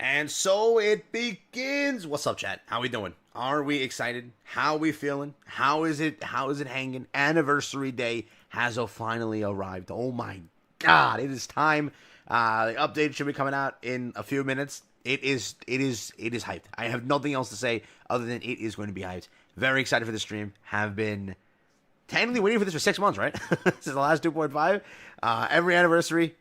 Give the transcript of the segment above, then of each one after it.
And so it begins. What's up, chat? How we doing? Are we excited? How we feeling? How is it? How is it hanging? Anniversary day has finally arrived. Oh my god! It is time. The update should be coming out in a few minutes. It is hyped. I have nothing else to say other than it is going to be hyped. Very excited for the stream. Have been technically waiting for this for 6 months, right? Since the last 2.5. Every anniversary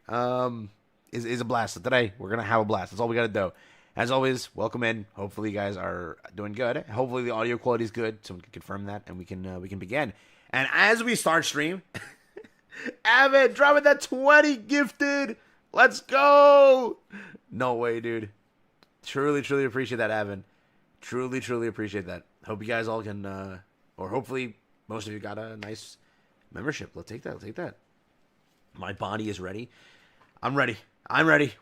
is a blast. So today, we're going to have a blast. That's all we got to do. As always, welcome in. Hopefully, you guys are doing good. Hopefully, the audio quality is good, so we can confirm that, and we can begin. And as we start stream, Avid, dropping that 20 gifted. Let's go. No way, dude. Truly appreciate that, Avid. Truly appreciate that. Hope you guys all can, or hopefully most of you got a nice membership. Let's take that. My body is ready. I'm ready.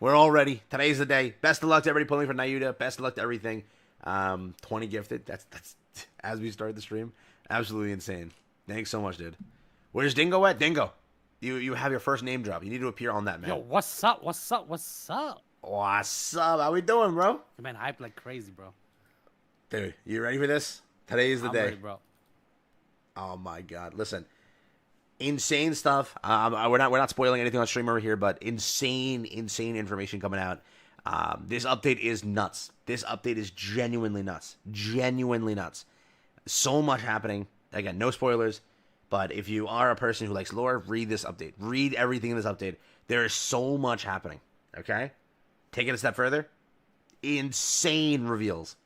We're all ready. Today's the day. Best of luck to everybody pulling for Nayuta. Best of luck to everything. 20 gifted. That's as we start the stream. Absolutely insane. Thanks so much, dude. Where's Dingo at? Dingo, you have your first name drop. You need to appear on that, man. Yo, what's up? What's up? How we doing, bro? Man, hype like crazy, bro. Dude, you ready for this? Today is the day. Ready, bro. Oh my god. Listen. Insane stuff. We're not spoiling anything on stream over here, but insane information coming out. This update is nuts. This update is genuinely nuts. So much happening. Again, no spoilers. But if you are a person who likes lore, read this update. Read everything in this update. There is so much happening. Okay? Take it a step further. Insane reveals.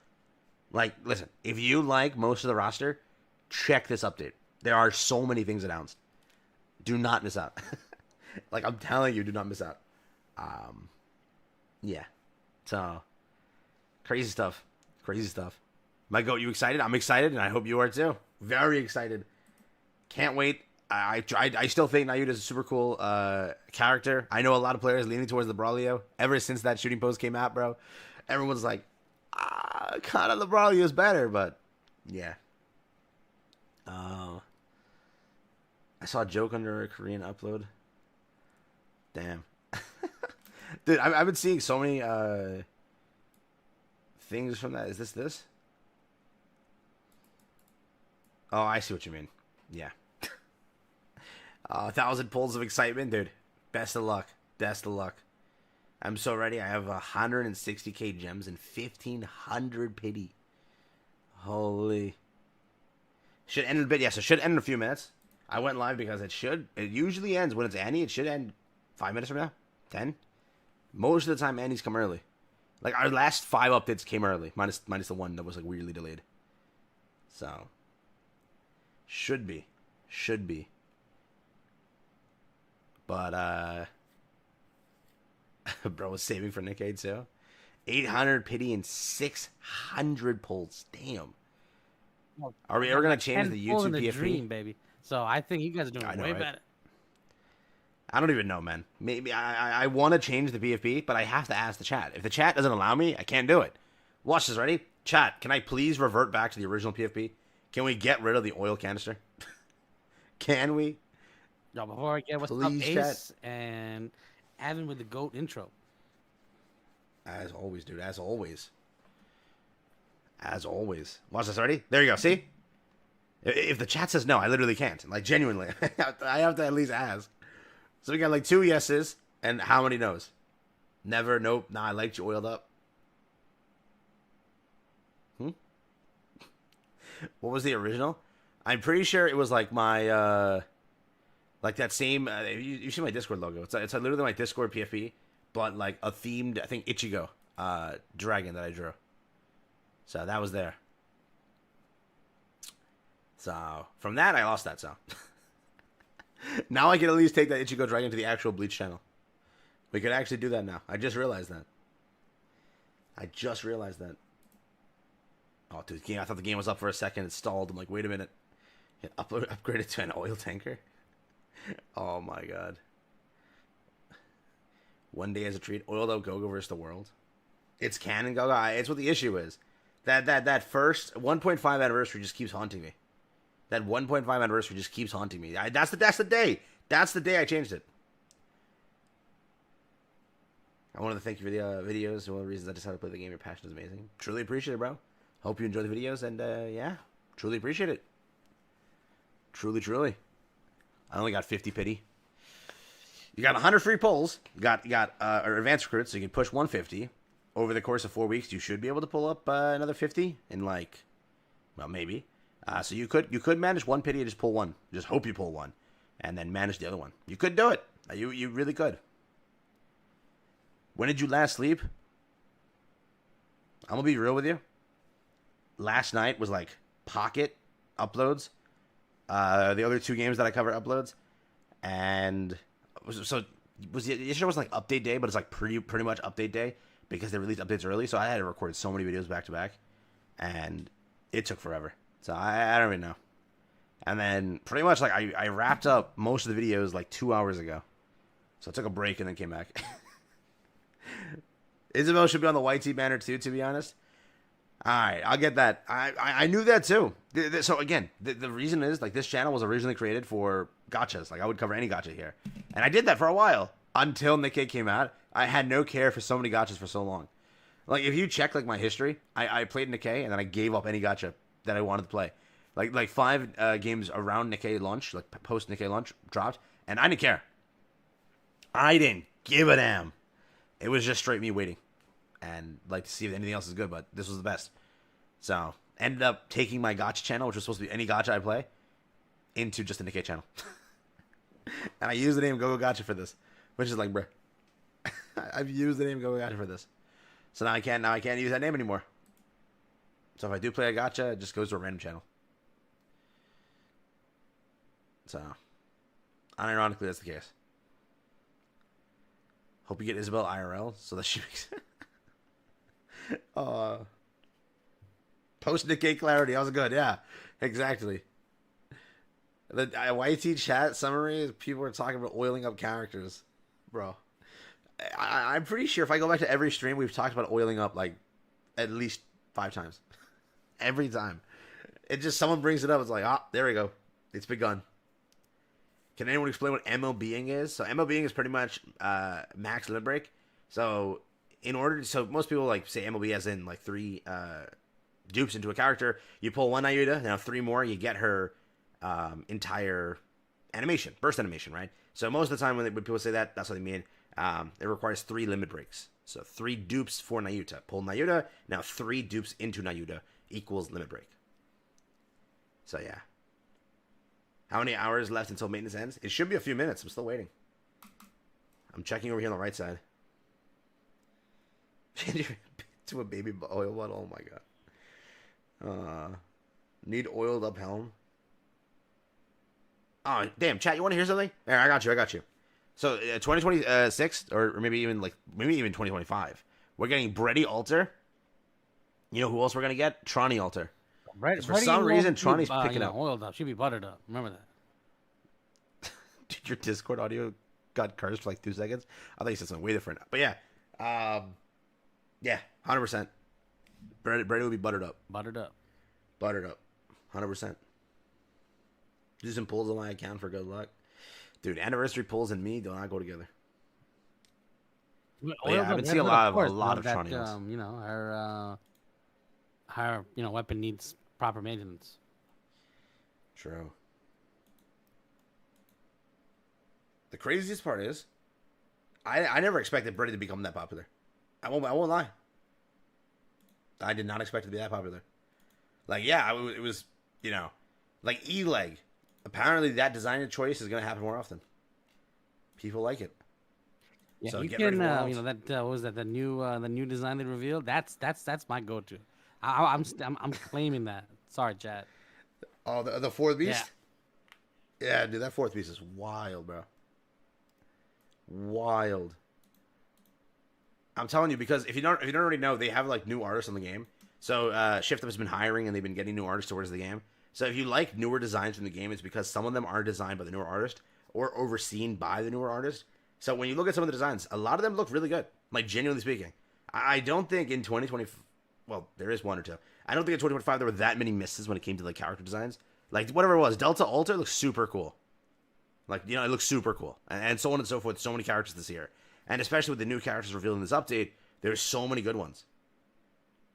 Like, listen, if you like most of the roster, check this update. There are so many things announced. Do not miss out. Like, I'm telling you, do not miss out. Yeah. So, crazy stuff. My goat, you excited? I'm excited, and I hope you are too. Very excited. Can't wait. I still think Nayuta is a super cool character. I know a lot of players leaning towards the Braulio. Ever since that shooting post came out, bro, everyone's like, kind of the Braulio is better, but yeah. I saw a joke under a Korean upload. Damn. Dude, I've been seeing so many things from that. Is this? Oh, I see what you mean. Yeah. 1,000 pulls of excitement, dude. Best of luck. I'm so ready. I have 160k gems and 1,500 pity. Holy. Should end in a bit. Yes, it should end in a few minutes. I went live because it usually ends when it's Annie. It should end 5 minutes from now. 10. Most of the time, Annie's come early. Like, our last 5 updates came early. Minus the one that was, like, weirdly delayed. So. Should be. But, bro was saving for Nikke too. 800 pity and 600 pulls. Damn. Are we ever going to change the YouTube PFP? Dream, baby. So I think you guys are doing way better. I don't even know, man. Maybe I want to change the PFP, but I have to ask the chat. If the chat doesn't allow me, I can't do it. Watch this, ready? Chat, can I please revert back to the original PFP? Can we get rid of the oil canister? Can we? Yo, before I get what's up, Ace and Evan with the GOAT intro. As always, dude. As always. Watch this, ready? There you go. See? If the chat says no, I literally can't. Like, genuinely. I have to at least ask. So we got like 2 yeses and how many no's? Never, nope, nah, I liked you oiled up. What was the original? I'm pretty sure it was like my, like that same, you see my Discord logo. It's literally my Discord PFP, but like a themed, I think, Ichigo dragon that I drew. So that was there. So from that, I lost that, so. Now I can at least take that Ichigo dragon to the actual Bleach channel. We could actually do that now. I just realized that. Oh, dude, I thought the game was up for a second. It stalled. I'm like, wait a minute. It upgraded to an oil tanker. Oh my god. One day as a treat. Oiled out Gogo versus the world. It's canon, Gogo. It's what the issue is. That first 1.5 anniversary just keeps haunting me. That 1.5 anniversary just keeps haunting me. That's the day. That's the day I changed it. I wanted to thank you for the videos. One of the reasons I decided to play the game. Your passion is amazing. Truly appreciate it, bro. Hope you enjoy the videos, and yeah, truly appreciate it. Truly, truly. I only got 50 pity. You got 100 free polls. You got advanced recruits, so you can push 150 over the course of 4 weeks. You should be able to pull up another 50 in like, well, maybe. So you could manage one pity and just pull one. Just hope you pull one, and then manage the other one. You could do it. You really could. When did you last sleep? I'm gonna be real with you. Last night was like pocket uploads. The other 2 games that I cover uploads, and yesterday was like update day, but it's like pretty much update day because they released updates early. So I had to record so many videos back to back, and it took forever. So I don't even know. And then pretty much like I wrapped up most of the videos like 2 hours ago. So I took a break and then came back. Isabel should be on the YT banner too, to be honest. All right, I'll get that. I knew that too. So again, the reason is like this channel was originally created for gachas. Like I would cover any gacha here, and I did that for a while until Nikke came out. I had no care for so many gachas for so long. Like if you check like my history, I played Nikke and then I gave up any gacha that I wanted to play. Like 5 games around Nikke launch, like post Nikke launch dropped, and I didn't care. I didn't give a damn. It was just straight me waiting, and like to see if anything else is good, but this was the best. So ended up taking my gacha channel, which was supposed to be any gacha I play, into just a Nikke channel. And I used the name GoGo Gacha for this, which is like, bruh, I've used the name GoGo Gacha for this. So now I can't use that name anymore. So if I do play a gacha, it just goes to a random channel. So unironically, that's the case. Hope you get Isabel IRL so that she makes post Nikke clarity. That was good. Yeah, exactly. The YT chat summary, people are talking about oiling up characters, bro. I'm pretty sure if I go back to every stream, we've talked about oiling up like at least 5 times. Every time. It just, someone brings it up, it's like, there we go. It's begun. Can anyone explain what MLBing is? So MLBing is pretty much max limit break. So most people like say MLB as in like 3 dupes into a character. You pull 1 Nayuta, now 3 more, you get her entire animation, burst animation, right? So most of the time when people say that, that's what they mean. It requires 3 limit breaks. So 3 dupes for Nayuta. Pull Nayuta, now 3 dupes into Nayuta equals limit break. So yeah. How many hours left until maintenance ends? It should be a few minutes. I'm still waiting. I'm checking over here on the right side. To a baby oil bottle. Oh my god. Need oiled up helm. Oh damn, chat. You want to hear something? There, I got you. So 2026, or maybe even 2025, we're getting Bredy Alter. You know who else we're gonna get? Tronny Alter. For some reason, Tronny's picking up. Oiled up. She'd be buttered up. Remember that. Dude, your Discord audio got cursed for like 2 seconds. I thought you said something way different. But yeah. Yeah, 100%. Brady would be buttered up. Buttered up. 100%. Do some pulls on my account for good luck. Dude, anniversary pulls and me do not go together. But yeah, I've been seeing a lot of Tronny. You know, her weapon needs proper maintenance. True. The craziest part is, I never expected Brady to become that popular. I won't lie. I did not expect it to be that popular. Like, yeah, it was, like E-Leg. Apparently, that design choice is going to happen more often. People like it. Yeah, so you can, that what was that the new design they revealed? That's my go-to. I'm claiming that. Sorry, chat. Oh, the 4th beast. Yeah, dude, that 4th beast is wild, bro. Wild. I'm telling you, because if you don't already know, they have like new artists on the game. So Shift Up has been hiring, and they've been getting new artists towards the game. So if you like newer designs from the game, it's because some of them are designed by the newer artist or overseen by the newer artist. So when you look at some of the designs, a lot of them look really good. Like, genuinely speaking, I don't think in 2020, well, there is 1 or 2. I don't think in 2025 there were that many misses when it came to like character designs. Like whatever it was, Delta Alter looks super cool. Like, it looks super cool, and so on and so forth. So many characters this year, And especially with the new characters revealed in this update, there's so many good ones.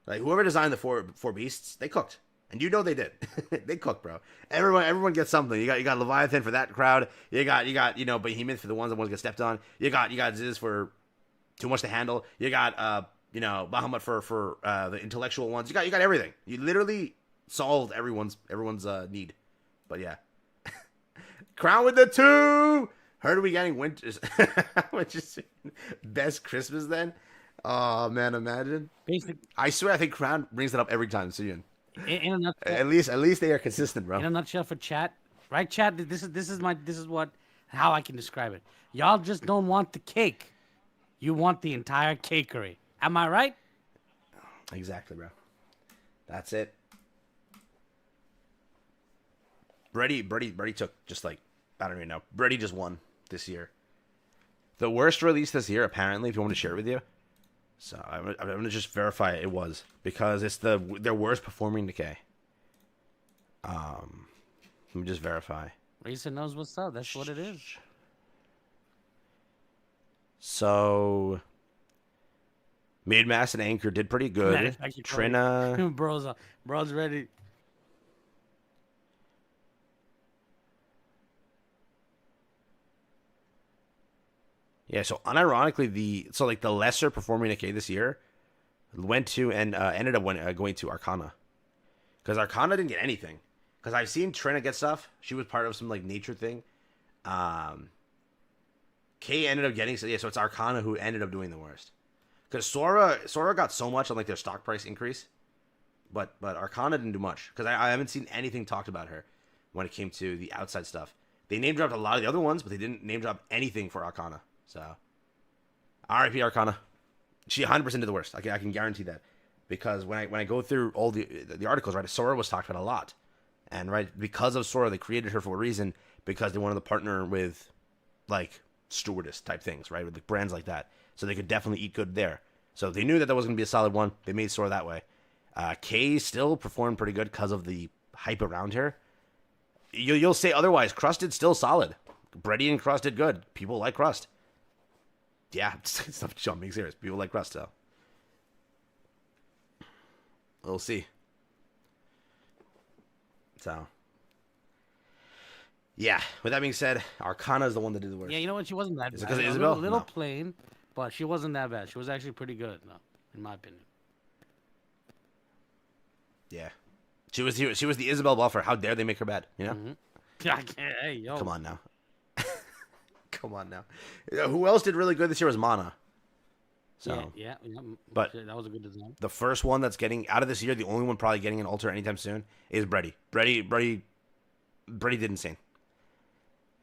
Like, whoever designed the four beasts, they cooked. And you know they did. They cooked, bro. Everyone gets something. You got Leviathan for that crowd. You got Behemoth for the ones that want to get stepped on. You got Ziz for too much to handle. You got Bahamut for the intellectual ones. You got everything. You literally solved everyone's need. But yeah. Crown with the 2. Heard we getting winter's best Christmas then? Oh man, imagine. I swear, I think Crown brings it up every time. So in a nutshell, at least they are consistent, bro. In a nutshell, for chat, right? Chat. This is how I can describe it. Y'all just don't want the cake. You want the entire cakery. Am I right? Exactly, bro. That's it. Brady took just like, I don't even know. Brady just won this year. The worst release this year, apparently, if you want me to share it with you. So I'm gonna just verify it was, because it's their worst performing Nikke. Let me just verify. Risa knows what's up. That's what it is. So Maidmass and Anchor did pretty good. Trina, bro's ready. Yeah, so unironically, the lesser performing Nikke this year went to and ended up going to Arcana, because Arcana didn't get anything. Because I've seen Trina get stuff. She was part of some like nature thing. Kay ended up getting, so it's Arcana who ended up doing the worst. Because Sora got so much on like their stock price increase, but Arcana didn't do much, because I haven't seen anything talked about her when it came to the outside stuff. They name dropped a lot of the other ones, but they didn't name drop anything for Arcana. So, RIP Arcana. She 100% did the worst. I can guarantee that, because when I go through all the articles, right, Sora was talked about a lot, and right, because of Sora, they created her for a reason, because they wanted to partner with like stewardess type things, right, with like brands like that, so they could definitely eat good there. So they knew that was going to be a solid one. They made Sora that way. Kay still performed pretty good because of the hype around her. You'll say otherwise. Crust did still solid. Brady and Crust did good. People like Crust. Yeah, I'm being serious. People like Crust, though. We'll see. So, yeah. With that being said, Arcana is the one that did the worst. Yeah, you know what? She wasn't that bad. Is it because of Isabel? A little plain, but she wasn't that bad. She was actually pretty good, in my opinion. Yeah. She was the Isabel buffer. How dare they make her bad, you know? Mm-hmm. Hey, yo. Come on now. Come on now. Who else did really good this year was Mana. So yeah. But that was a good design. The first one that's getting out of this year, the only one probably getting an alter anytime soon, is Brady. Brady did insane.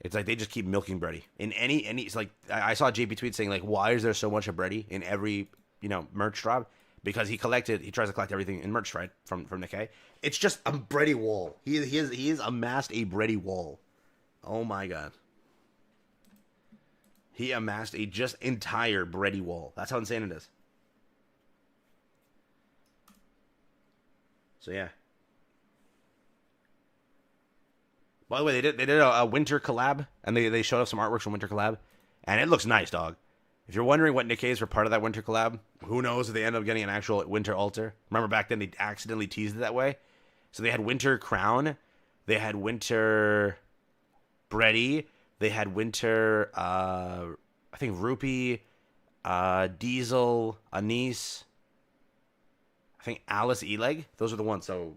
It's like they just keep milking Brady. In any it's like I saw JP tweet saying like, why is there so much of Brady in every merch drop? Because he tries to collect everything in merch, right, from Nikke. It's just a Brady wall. He has amassed a Brady wall. Oh my god. He amassed a just entire Brady wall. That's how insane it is. So yeah. By the way, they did a winter collab, and they showed off some artworks from winter collab, and it looks nice, dog. If you're wondering what Nikke's were part of that winter collab, who knows if they end up getting an actual winter altar. Remember back then they accidentally teased it that way? So they had winter crown, they had winter Brady, they had winter, I think Rupee, Diesel, Anise, I think Alice E-Leg. Those are the ones, so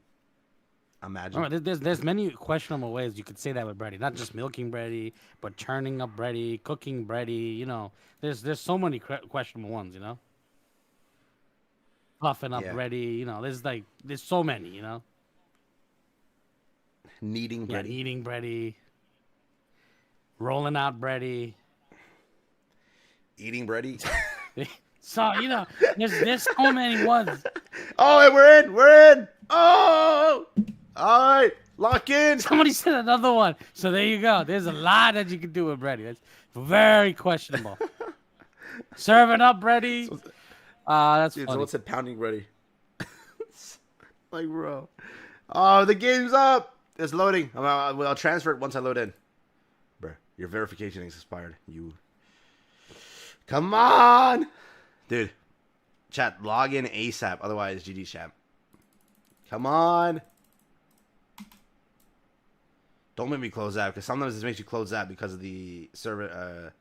imagine. Right, there's many questionable ways you could say that with Brady. Not just milking Brady, but churning up Brady, cooking Brady, There's so many questionable ones, Fluffing up Brady, there's so many, Kneading Brady. Yeah, eating Brady. Rolling out Brady. Eating Brady. So, there's so many ones. Oh, we're in. Oh! All right, lock in. Somebody said another one. So there you go. There's a lot that you can do with Brady. That's very questionable. Serving up Brady. That's Dude, funny. someone said pounding Brady. Like, bro. Oh, the game's up. It's loading. I'll transfer it once I load in. Bro, your verification is expired. You Come on. Dude. Chat, log in ASAP. Otherwise, GG chat. Come on. Don't make me close that, because sometimes this makes you close that because of the server.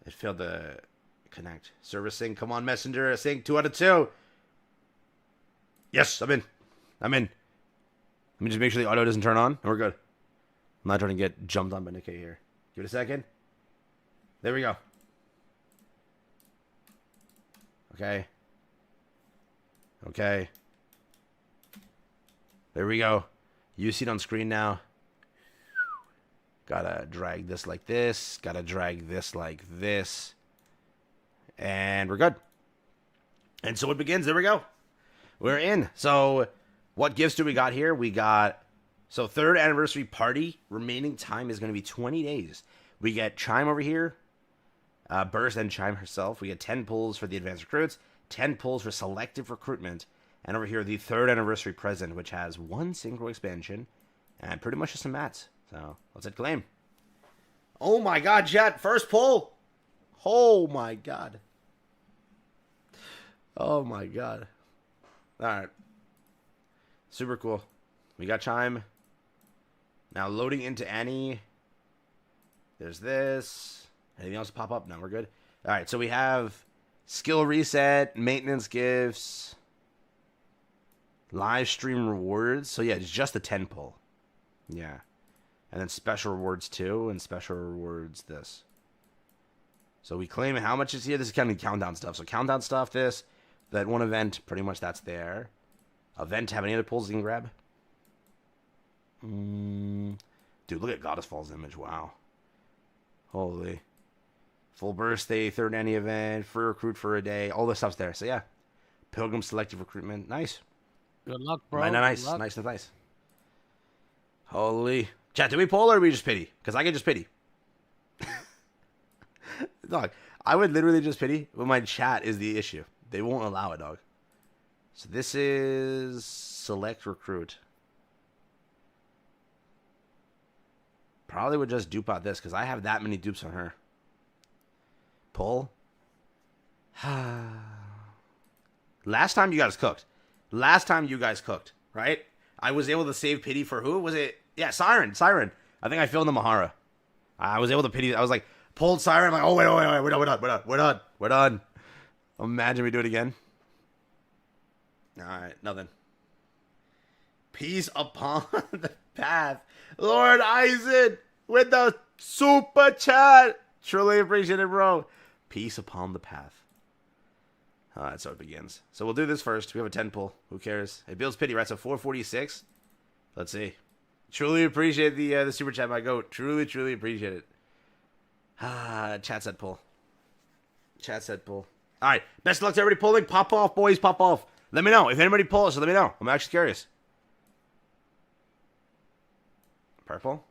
It failed to connect. Server sync. Come on, Messenger. Sync 2 out of 2. Yes, I'm in. I'm in. Let me just make sure the auto doesn't turn on, and we're good. I'm not trying to get jumped on by Nikke here. Give it a second. There we go. Okay. Okay. There we go. You see it on screen now. Gotta drag this like this. Gotta drag this like this. And we're good. And so it begins. There we go. We're in. So what gifts do we got here? We got... So 3rd anniversary party. Remaining time is going to be 20 days. We get Chime over here. Burst and Chime herself. We get 10 pulls for the advanced recruits. 10 pulls for selective recruitment. And over here, the 3rd anniversary present, which has 1 synchro expansion. And pretty much just some mats. So, let's hit claim. Oh my god, chat. First pull. Oh my god. Oh my god. Alright. Super cool. We got Chime. Now loading into ANNI. There's this. Anything else pop up? No, we're good. Alright, so we have skill reset, maintenance gifts, live stream rewards. So yeah, it's just the 10 pull. Yeah. And then special rewards too, and special rewards this. So we claim how much is here. This is kind of countdown stuff. So countdown stuff, this, that one event, pretty much that's there. Event, have any other pulls you can grab? Dude, look at Goddess Fall's image. Wow. Holy. Full birthday, 3rd ANNI event, free recruit for a day. All this stuff's there. So yeah. Pilgrim selective recruitment. Nice. Good luck, bro. Nice. Good luck. Nice. Holy. Chat, do we pull or do we just pity? Because I can just pity. Dog, I would literally just pity, but my chat is the issue. They won't allow it, dog. So this is select recruit. Probably would just dupe out this because I have that many dupes on her. Pull. Last time you guys cooked. Right? I was able to save pity for who? Was it? Yeah, Siren. I think I filled the Mahara. I was able to pity. I was like, pulled Siren. I'm like, oh, wait. We're done. Imagine we do it again. All right, nothing. Peace upon the path. Lord Eisen with the super chat. Truly appreciate it, bro. Peace upon the path. All right, so it begins. So we'll do this first. We have a 10 pull. Who cares? It builds pity, right? So 446. Let's see. Truly appreciate the super chat, my goat. Truly appreciate it. Chat said pull. All right. Best of luck to everybody pulling. Pop off, boys. Pop off. Let me know. If anybody pulls, so let me know. I'm actually curious. Purple.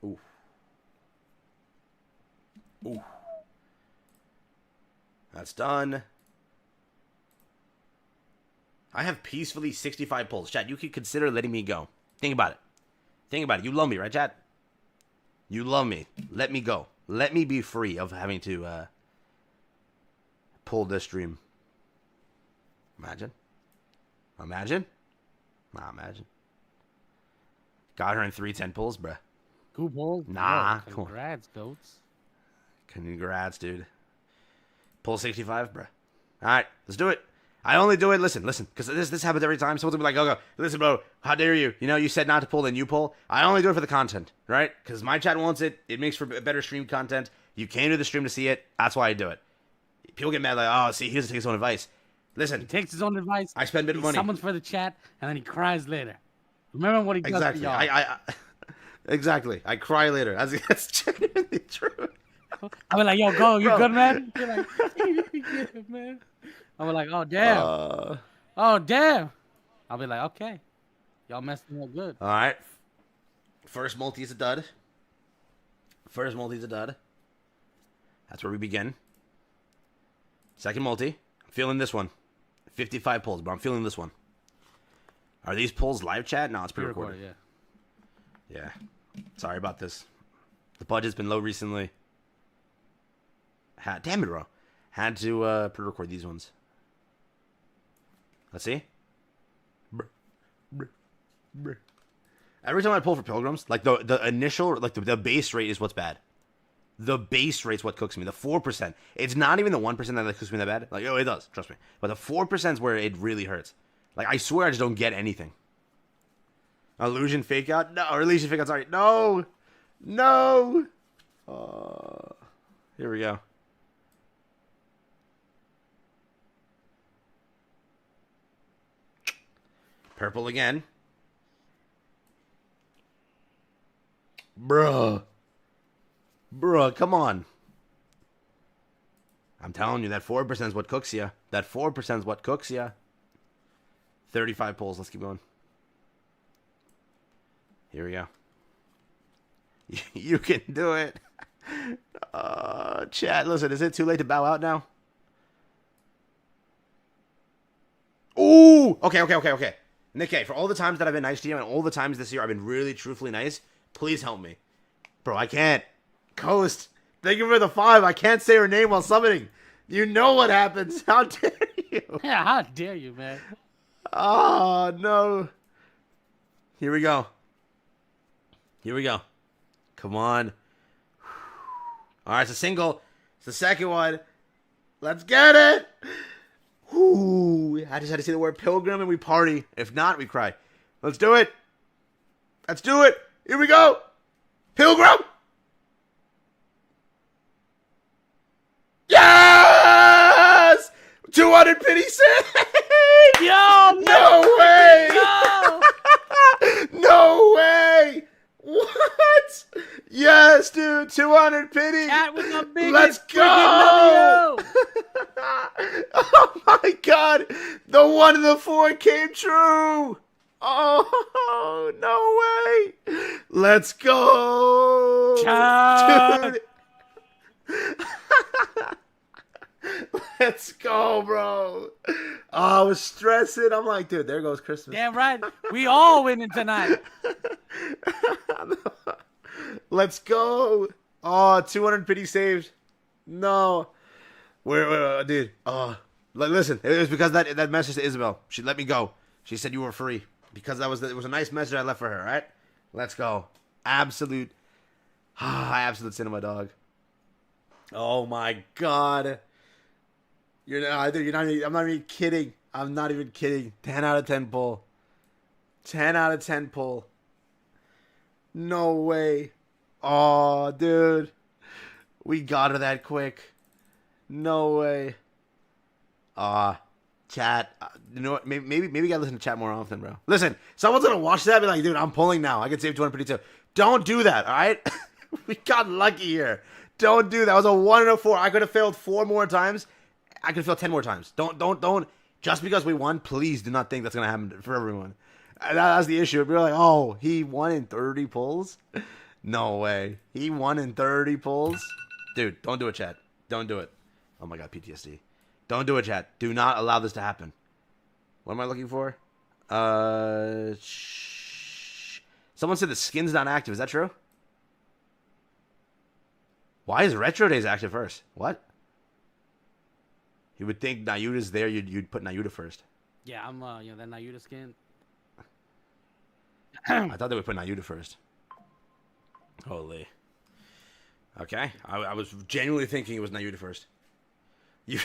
Ooh. That's done. I have peacefully 65 pulls. Chat, you could consider letting me go. Think about it. You love me, right, chat? You love me. Let me go. Let me be free of having to pull this stream. Imagine. Nah, imagine. Got her in 310 pulls, bruh. Cool pulls? Nah. Oh, congrats, goats. Congrats, dude. Pull 65, bruh. Alright, let's do it. I only do it, listen, because this happens every time. Someone's gonna be like, listen, bro, how dare you? You know, you said not to pull, then you pull. I only do it for the content, right? Because my chat wants it. It makes for better stream content. You came to the stream to see it. That's why I do it. People get mad like, oh, see, he doesn't take his own advice. Listen. He takes his own advice. I spend a bit of money. Someone's for the chat, and then he cries later. Remember what he does exactly. to y'all. Exactly. I cry later. That's genuinely true. I was like, yo, go. You good, man? You're like, yeah, man. I was like, oh, damn. Oh, damn. I'll be like, okay. Y'all messed me up good. All right. First multi is a dud. That's where we begin. Second multi. I'm feeling this one. 55 pulls, but I'm feeling this one. Are these pulls live chat? No, it's pre-recorded. Yeah. Sorry about this. The budget's been low recently. Damn it, bro. Had to pre-record these ones. Let's see. Every time I pull for pilgrims, like the initial, like the base rate is what's bad. The base rate's what cooks me. The 4%. It's not even the 1% that cooks me that bad. Like, oh, it does. Trust me. But the 4% is where it really hurts. Like, I swear I just don't get anything. Illusion fake out? No. Or illusion fake out, sorry. No. No. Here we go. Purple again. Bruh. Bruh, come on. I'm telling you, that 4% is what cooks you. That 4% is what cooks you. 35 pulls. Let's keep going. Here we go. You can do it. Chat, listen, is it too late to bow out now? Ooh! Okay. Nikke, for all the times that I've been nice to you and all the times this year I've been really, truthfully nice, please help me. Bro, I can't. Coast, thank you for the 5. I can't say her name while summoning. You know what happens. How dare you? Yeah, how dare you, man? Oh, no. Here we go. Come on. All right, it's a single. It's the second one. Let's get it. Ooh, I just had to say the word pilgrim and we party. If not, we cry. Let's do it. Here we go. Pilgrim. Yes! 200 penny save! Yo, no way! Yo! No way! What? Yes, dude, 200 penny. Chat with the biggest. Let's go! Oh my god! The 1 and the 4 came true! Oh, no way! Let's go! Chat. Dude. Let's go, bro. Oh, I was stressing. I'm like, dude, there goes Christmas. Damn right. We all winning tonight. Let's go. Oh, 250 saved. No. Where, dude. Oh, listen. It was because that message to Isabel. She let me go. She said you were free because it was a nice message I left for her. All right. Let's go. Absolute cinema, dog. Oh my god. I'm not even kidding. 10 out of 10 pull. 10 out of 10 pull. No way. Oh, dude. We got her that quick. No way. Chat. You know what? Maybe we gotta listen to chat more often, bro. Listen, someone's gonna watch that and be like, dude, I'm pulling now. I can save 252. Don't do that, alright? We got lucky here. Don't do that. It was a 1 and a 4. I could have failed 4 more times. I could have failed 10 more times. Don't. Just because we won, please do not think that's going to happen for everyone. That's the issue. We're like, oh, he won in 30 pulls? No way. He won in 30 pulls? Dude, don't do it, chat. Don't do it. Oh my god, PTSD. Don't do it, chat. Do not allow this to happen. What am I looking for? Someone said the skin's not active. Is that true? Why is Retro Days active first? What? You would think Nayuta's there. You'd put Nayuta first. Yeah, I'm that Nayuta skin. I thought they would put Nayuta first. Holy. Okay, I was genuinely thinking it was Nayuta first. You,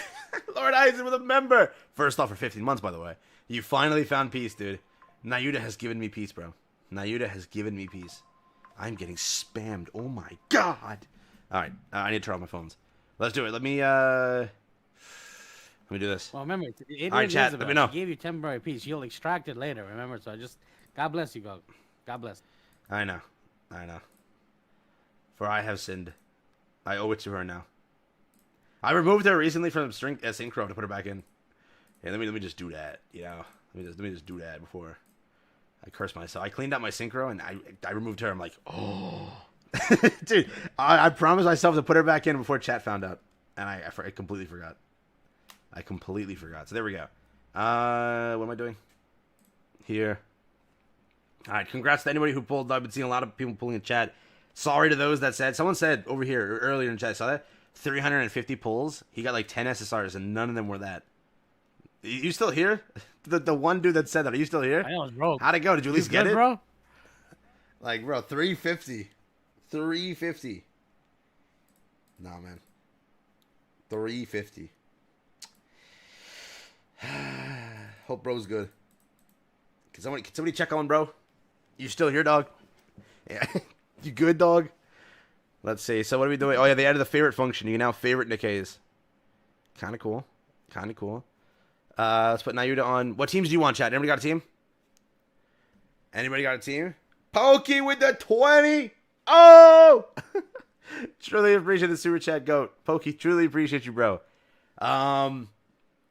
Lord Eisen with a member. First off, for 15 months, by the way. You finally found peace, dude. Nayuta has given me peace, bro. Nayuta has given me peace. I'm getting spammed. Oh my god. All right, I need to turn off my phones. Let's do it. Let me do this. Well, remember, all right, chat. Let me know. She gave you temporary peace. You'll extract it later. Remember, so God bless you, God bless. I know. For I have sinned. I owe it to her now. I removed her recently from Synchro to put her back in. Yeah, let me just do that. You know, let me just do that before I curse myself. I cleaned out my Synchro and I removed her. I'm like, oh. Dude, I promised myself to put her back in before chat found out, and I completely forgot. So there we go. What am I doing? Here. All right, congrats to anybody who pulled. I've been seeing a lot of people pulling in chat. Sorry to those that said. Someone said over here earlier in chat. Saw that? 350 pulls. He got like 10 SSRs, and none of them were that. You still here? The one dude that said that. Are you still here? I was broke. How'd it go? Did you at least get it, bro? Like, bro, 350. 350. Nah, man. 350. Hope bro's good. Can somebody check on bro? You still here, dog? Yeah. You good, dog? Let's see. So what are we doing? Oh, yeah, they added the favorite function. You can now favorite Nikke's. Kind of cool. Kind of cool. Let's put Nayuta on. What teams do you want, chat? Anybody got a team? Anybody got a team? Pokey with the 20. Oh! Truly appreciate the super chat, goat. Pokey, truly appreciate you, bro.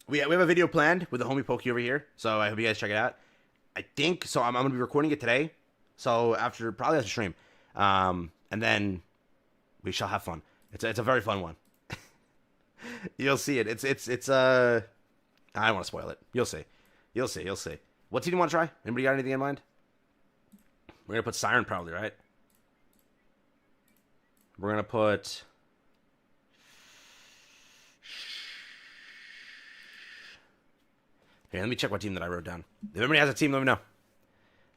We have a video planned with the homie Pokey over here, so I hope you guys check it out. I think so. I'm gonna be recording it today, so probably after stream, and then we shall have fun. It's a very fun one. You'll see it. It's I don't want to spoil it. You'll see. What team do you want to try? Anybody got anything in mind? We're gonna put Siren probably, right? We're gonna put. Here, let me check what team that I wrote down. If anybody has a team, let me know.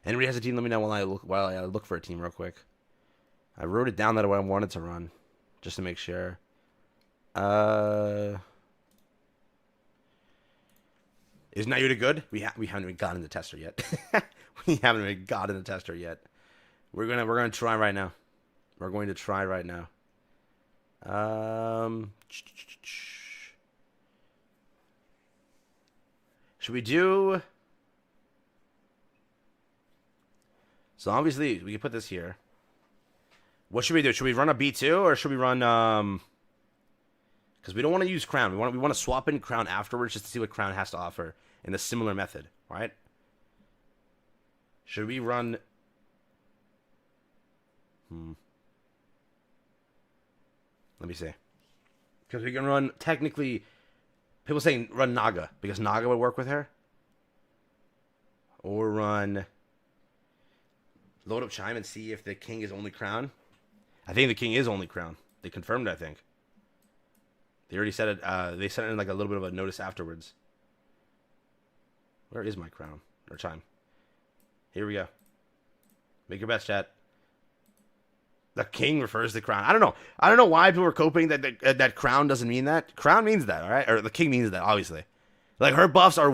Anybody has a team, let me know while I look for a team real quick. I wrote it down that I wanted to run, just to make sure. Is Nayuta good? We haven't even gotten the tester yet. We haven't even gotten the tester yet. We're gonna try right now. We're going to try right now. Should we do? So obviously we can put this here. What should we do? Should we run a B2 or should we run because we don't want to use Crown. We want to swap in Crown afterwards just to see what Crown has to offer in a similar method, right? Should we run Let me see. Because we can run technically. People saying run Naga because Naga would work with her. Or run load up Chime and see if the king is only Crown. I think the king is only Crown. They confirmed it, I think. They already said it. They sent in like a little bit of a notice afterwards. Where is my Crown or Chime? Here we go. Make your best, chat. The king refers to Crown. I don't know. I don't know why people are coping that Crown doesn't mean that. Crown means that, all right? Or the king means that, obviously. Like her buffs are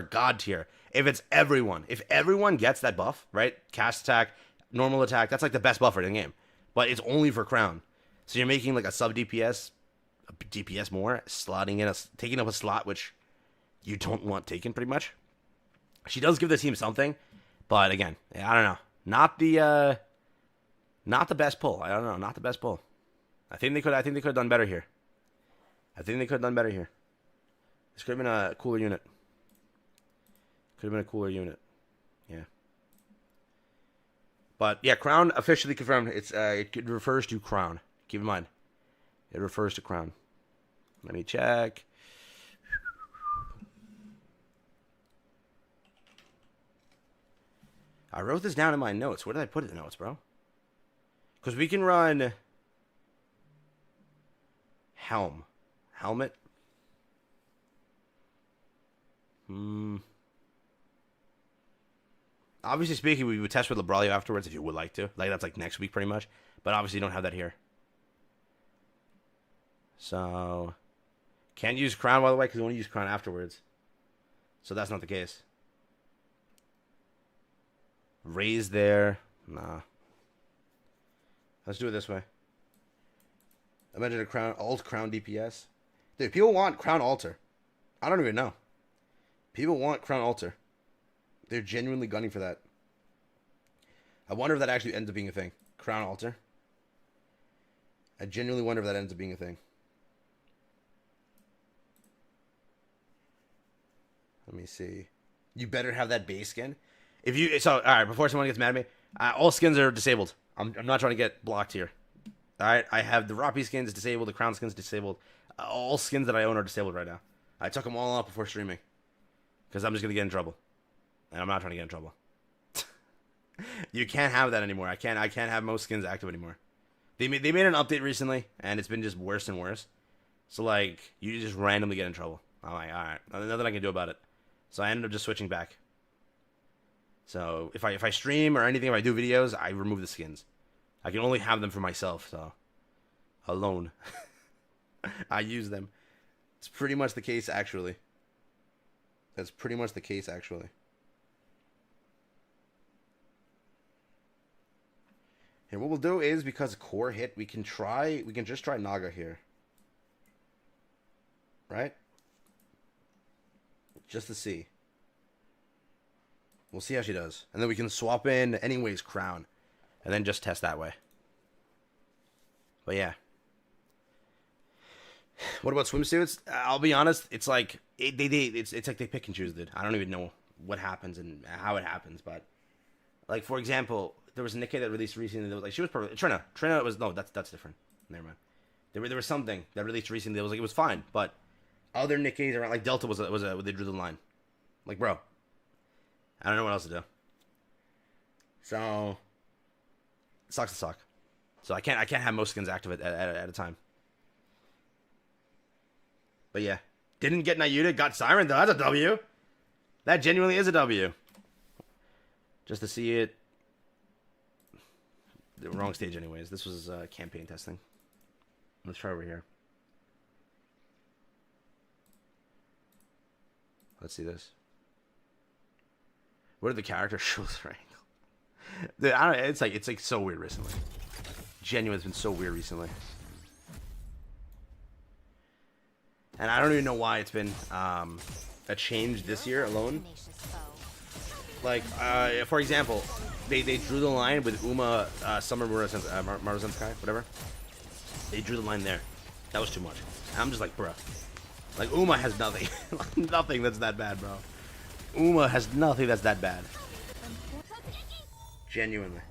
god tier. If everyone gets that buff, right? Cast attack, normal attack, that's like the best buffer in the game. But it's only for Crown. So you're making like a sub DPS, a DPS more, taking up a slot which you don't want taken pretty much. She does give the team something, but again, I don't know. Not the best pull. I don't know. Not the best pull. I think they could have done better here. This could have been a cooler unit. Yeah. But yeah, Crown officially confirmed. It refers to Crown. Keep in mind, it refers to Crown. Let me check. I wrote this down in my notes. Where did I put it in the notes, bro? Because we can run helmet. Obviously speaking, we would test with Labralio afterwards if you would like to. Like that's like next week pretty much. But obviously you don't have that here. So can't use Crown by the way because we want to use Crown afterwards. So that's not the case. Raise there. Nah. Let's do it this way. Imagine a Crown DPS. Dude, people want Crown Altar. I don't even know. People want Crown Altar. They're genuinely gunning for that. I wonder if that actually ends up being a thing. Crown Altar. I genuinely wonder if that ends up being a thing. Let me see. You better have that base skin. Alright, before someone gets mad at me, all skins are disabled. I'm not trying to get blocked here. Alright, I have the Roppy skins disabled, the Crown skins disabled. All skins that I own are disabled right now. I took them all off before streaming. Because I'm just going to get in trouble. And I'm not trying to get in trouble. You can't have that anymore. I can't have most skins active anymore. They made an update recently, and it's been just worse and worse. So like, you just randomly get in trouble. I'm like, all right, nothing I can do about it. So I ended up just switching back. So if I stream or anything, if I do videos, I remove the skins. I can only have them for myself. So alone, I use them. It's pretty much the case, actually. That's pretty much the case, actually. And what we'll do is, because core hit, we can just try Naga here. Right? Just to see. We'll see how she does. And then we can swap in anyways Crown. And then just test that way. But yeah. What about swimsuits? I'll be honest, it's like it's like they pick and choose, dude. I don't even know what happens and how it happens, but like for example, there was a Nikke that released recently that was like she was perfect. Trina was no, that's different. Never mind. There was something that released recently that was like it was fine, but other Nikkes around like Delta was they drew the line. Like bro, I don't know what else to do. So it sucks to suck. So I can't have most skins active at a time. But yeah, didn't get Nayuta, got Siren though. That's a W. That genuinely is a W. Just to see it. The wrong stage anyways. This was campaign testing. Let's try over here. Let's see this. What are the character shows for angle? Dude, I don't. It's like so weird recently. Genuinely, it's been so weird recently. And I don't even know why it's been a change this year alone. Like, for example, they drew the line with Uma, Summer Maruzenskai, whatever. They drew the line there. That was too much. And I'm just like, bro. Like, Uma has nothing. Nothing that's that bad, bro. Uma has nothing that's that bad. Genuinely.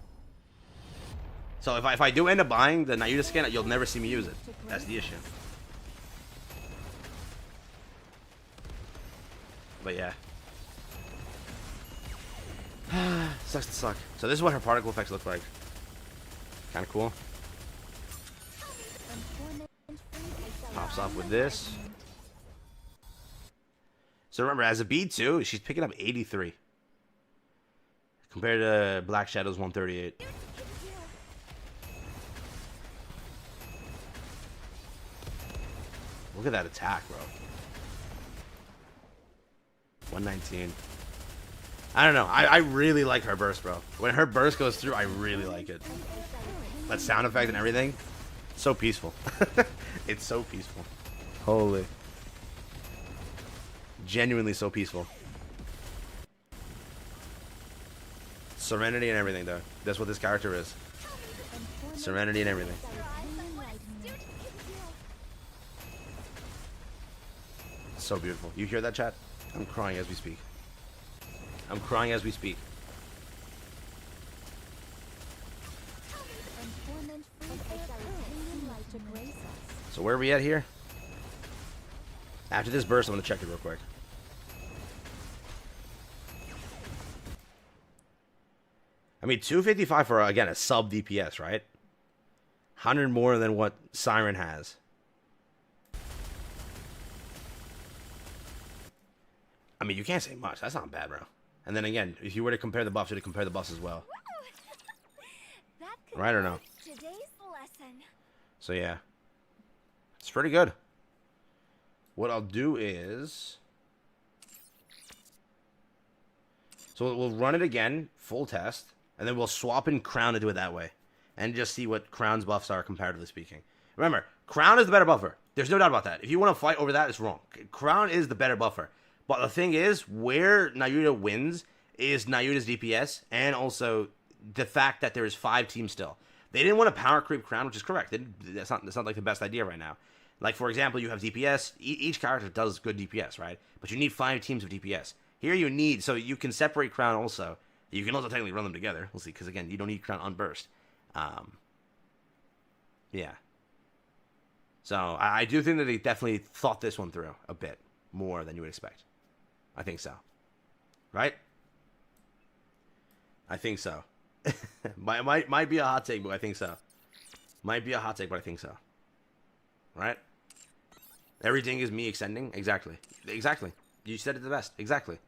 So if I do end up buying the Nayuta skin, you'll never see me use it. That's the issue. But yeah. Sucks to suck. So this is what her particle effects look like. Kind of cool. Pops off with this. So remember, as a B2, she's picking up 83. Compared to Black Shadow's 138. Look at that attack, bro. 119. I don't know. I really like her burst, bro. When her burst goes through, I really like it. That sound effect and everything. So peaceful. It's so peaceful. Holy. Genuinely so peaceful. Serenity and everything, though. That's what this character is. Serenity and everything. So beautiful. You hear that, chat? I'm crying as we speak. I'm crying as we speak. So where are we at here? After this burst, I'm going to check it real quick. I mean, 255 for, again, a sub DPS, right? 100 more than what Siren has. I mean, you can't say much. That's not bad, bro. And then again, if you were to compare the buffs, you'd compare the buffs as well. Right or no? So yeah. It's pretty good. What I'll do is... So we'll run it again, full test, and then we'll swap in Crown to do it that way. And just see what Crown's buffs are, comparatively speaking. Remember, Crown is the better buffer. There's no doubt about that. If you want to fight over that, it's wrong. Crown is the better buffer. But the thing is, where Nayuta wins is Nayuta's DPS, and also the fact that there is 5 teams still. They didn't want to power creep Crown, which is correct. That's not like the best idea right now. Like, for example, you have DPS. Each character does good DPS, right? But you need 5 teams of DPS. Here you need, so you can separate Crown also. You can also technically run them together. We'll see, because again, you don't need Crown on burst. Yeah. So, I do think that they definitely thought this one through a bit more than you would expect. I think so. Right? I think so. might be a hot take, but I think so. Might be a hot take, but I think so. Right? Everything is me extending? Exactly. Exactly. You said it the best. Exactly.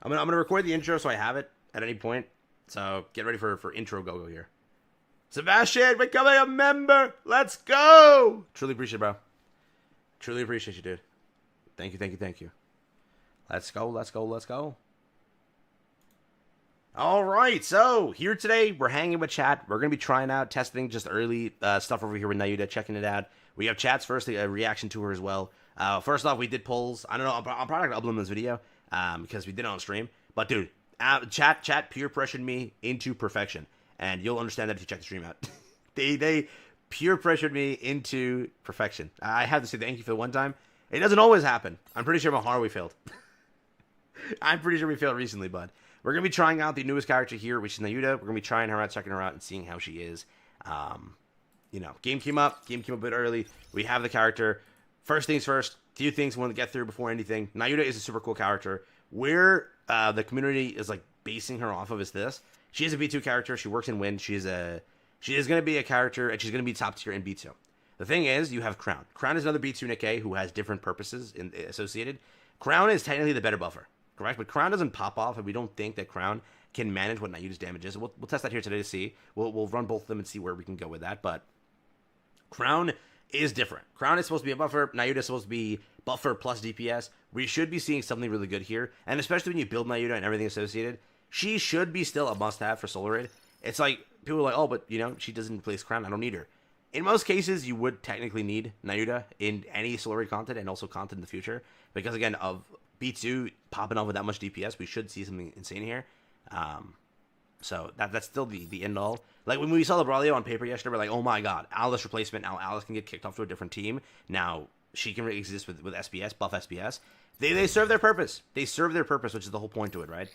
I'm gonna record the intro so I have it at any point. So get ready for intro go-go here. Sebastian, becoming a member! Let's go! Truly appreciate it, bro. Truly appreciate you, dude. Thank you, thank you, thank you. Let's go, let's go, let's go. All right, so here today, we're hanging with chat. We're going to be trying out, testing just early stuff over here with Nayuta, checking it out. We have chat's first, a reaction to her as well. First off, we did polls. I don't know, I'm probably going to upload this video because we did it on stream. But dude, chat peer pressured me into perfection. And you'll understand that if you check the stream out. they peer pressured me into perfection. I have to say thank you for the one time. It doesn't always happen. I'm pretty sure Mahar we failed. I'm pretty sure we failed recently, bud. We're going to be trying out the newest character here, which is Nayuta. We're going to be trying her out, checking her out, and seeing how she is. You know, game came up a bit early. We have the character. First things first, few things we want to get through before anything. Nayuta is a super cool character. Where the community is like basing her off of is this. She is a B2 character. She works in Wind. She is going to be a character, and she's going to be top tier in B2. The thing is, you have Crown. Crown is another B2 Nikke who has different purposes associated. Crown is technically the better buffer, correct? But Crown doesn't pop off, and we don't think that Crown can manage what Nayuta's damage is. We'll test that here today to see. We'll run both of them and see where we can go with that. But Crown is different. Crown is supposed to be a buffer. Nayuta is supposed to be buffer plus DPS. We should be seeing something really good here. And especially when you build Nayuta and everything associated, she should be still a must-have for Solar Raid. It's like, people are like, oh, but, you know, she doesn't replace Crown. I don't need her. In most cases, you would technically need Nayuta in any Solar Raid content and also content in the future. Because, again, of B2 popping off with that much DPS, we should see something insane here. So that's still the end all. Like, when we saw the Braulio on paper yesterday, we're like, oh my god, Alice replacement. Now Alice can get kicked off to a different team. Now she can exist with SPS, buff SPS. They serve their purpose. They serve their purpose, which is the whole point to it, right?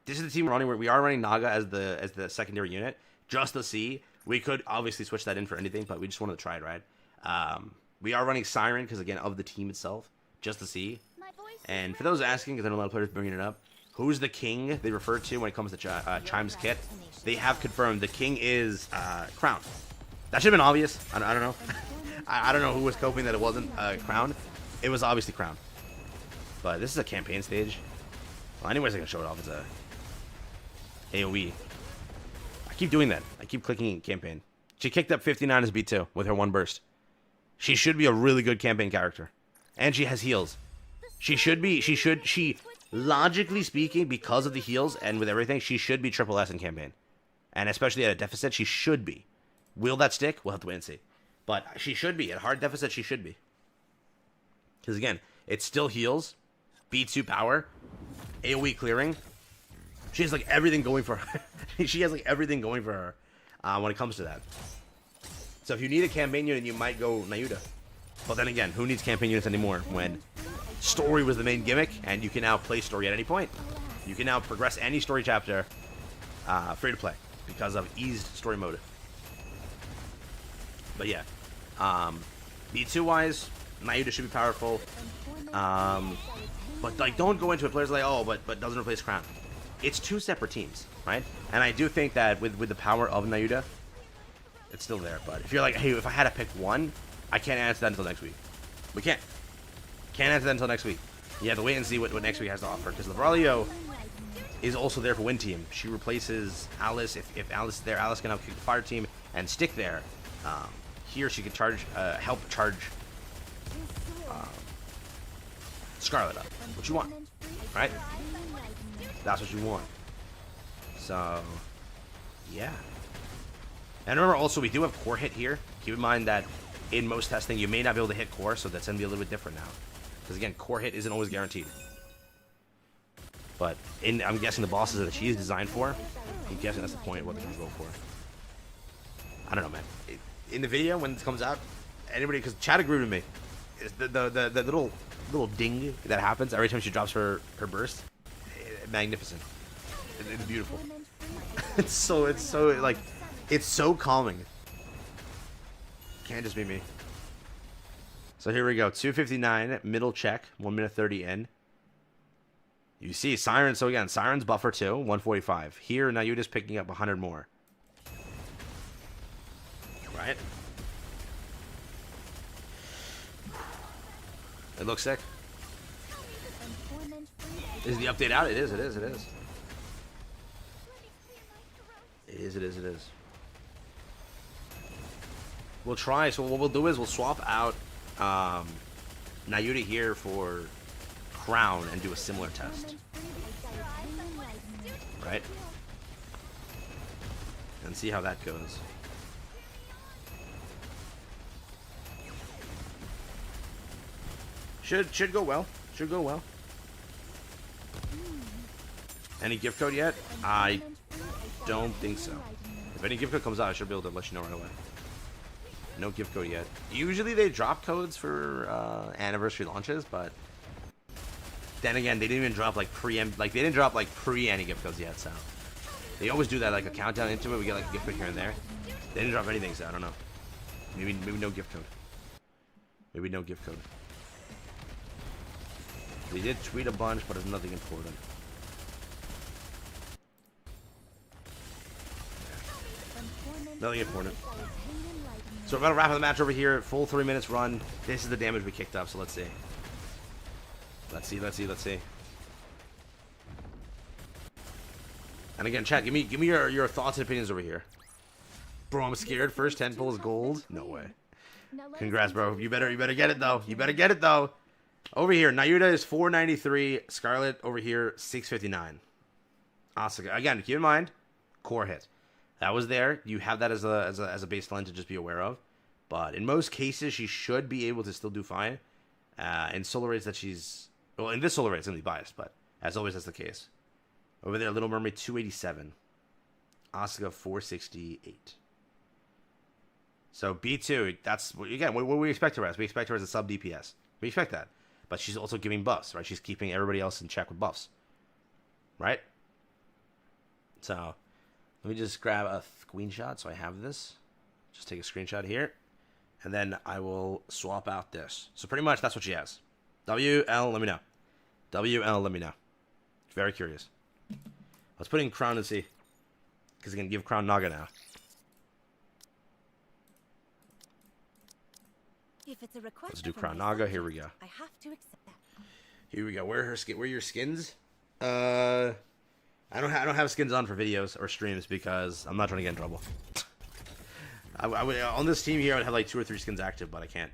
This is the team we're running. We are running Naga as the secondary unit, just to see. We could obviously switch that in for anything, but we just wanted to try it, right? We are running Siren because, again, of the team itself, just to see. And for those asking, because I know a lot of players bringing it up, who's the king they refer to when it comes to Chime's kit? They have confirmed the king is Crown. That should have been obvious. I don't know. I don't know who was coping that it wasn't Crown. It was obviously Crown. But this is a campaign stage. Well, anyways, I can show it off. It's a AoE. I keep doing that. I keep clicking campaign. She kicked up 59 as B2 with her one burst. She should be a really good campaign character. And she has heals. She logically speaking, because of the heals and with everything, she should be triple S in campaign. And especially at a deficit, she should be. Will that stick? We'll have to wait and see. But she should be. At hard deficit, she should be. Because again, it still heals. B2 power. AoE clearing. She has like everything going for her. She has like everything going for her when it comes to that. So if you need a campaign unit, you might go Nayuta. But then again, who needs campaign units anymore when story was the main gimmick and you can now play story at any point? You can now progress any story chapter free to play because of eased story mode. But yeah, B2 wise, Nayuta should be powerful. But like, don't go into it. Players are like, oh, but doesn't replace Crown. It's two separate teams, right? And I do think that with the power of Nayuta, it's still there. But if you're like, hey, if I had to pick one, I can't answer that until next week. We can't answer that until next week. You have to wait and see what next week has to offer. Because the Braulio is also there for Win Team. She replaces Alice. If Alice is there, Alice can help kick the fire team and stick there. Here she can help charge Scarlet up. What you want, right? That's what you want. So, yeah. And remember also, we do have core hit here. Keep in mind that in most testing, you may not be able to hit core, so that's going to be a little bit different now. Because again, core hit isn't always guaranteed. But I'm guessing the bosses that she is designed for, I'm guessing that's the point of what they're going to go for. I don't know, man. In the video, when it comes out, anybody, because Chad agreed with me, the little ding that happens every time she drops her burst, magnificent. It's beautiful. it's so calming. Can't just be me. So here we go. 259 middle check. 1 minute 30 in. You see Siren. So again, Siren's buffer too. 145. Here Nayuta's picking up 100 more. Right? It looks sick. Is the update out? It is, it is, it is. It is, it is, it is. We'll try. So what we'll do is we'll swap out Nayuta here for Crown and do a similar test. Right? And see how that goes. Should go well. Should go well. Any gift code yet? I don't think so. If any gift code comes out, I should be able to let you know right away. No gift code yet. Usually they drop codes for anniversary launches, but then again, they didn't even drop like they didn't drop like pre-Annie gift codes yet. So they always do that, like a countdown into it. We get like a gift code here and there. They didn't drop anything, so I don't know. Maybe no gift code. Maybe no gift code. They did tweet a bunch, but it's nothing important. Nothing important. So we're about to wrap up the match over here. Full 3 minutes run. This is the damage we kicked up, so let's see. Let's see, let's see, let's see. And again, chat, give me your thoughts and opinions over here. Bro, I'm scared. First 10 pulls gold. No way. Congrats, bro. You better get it though. You better get it though. Over here, Nayuta is 493. Scarlet over here 659. Asuka. Again, keep in mind, core hit. That was there. You have that as a baseline to just be aware of. But in most cases, she should be able to still do fine. In solo rates that she's... Well, in this solo rate, it's going to be biased, but as always, that's the case. Over there, Little Mermaid 287. Asuka 468. So B2, that's... Again, what we expect her as? We expect her as a sub-DPS. We expect that. But she's also giving buffs, right? She's keeping everybody else in check with buffs. Right? So... Let me just grab a screenshot so I have this. Just take a screenshot here. And then I will swap out this. So pretty much that's what she has. WL, let me know. WL, let me know. Very curious. Let's put in Crown and see. Because I can give Crown Naga now. If it's a request, let's do Crown Naga. Here we go. I have to accept that. Here we go. Where are your skins? I don't have skins on for videos or streams because I'm not trying to get in trouble. I would, on this team here, I would have like 2 or 3 skins active, but I can't.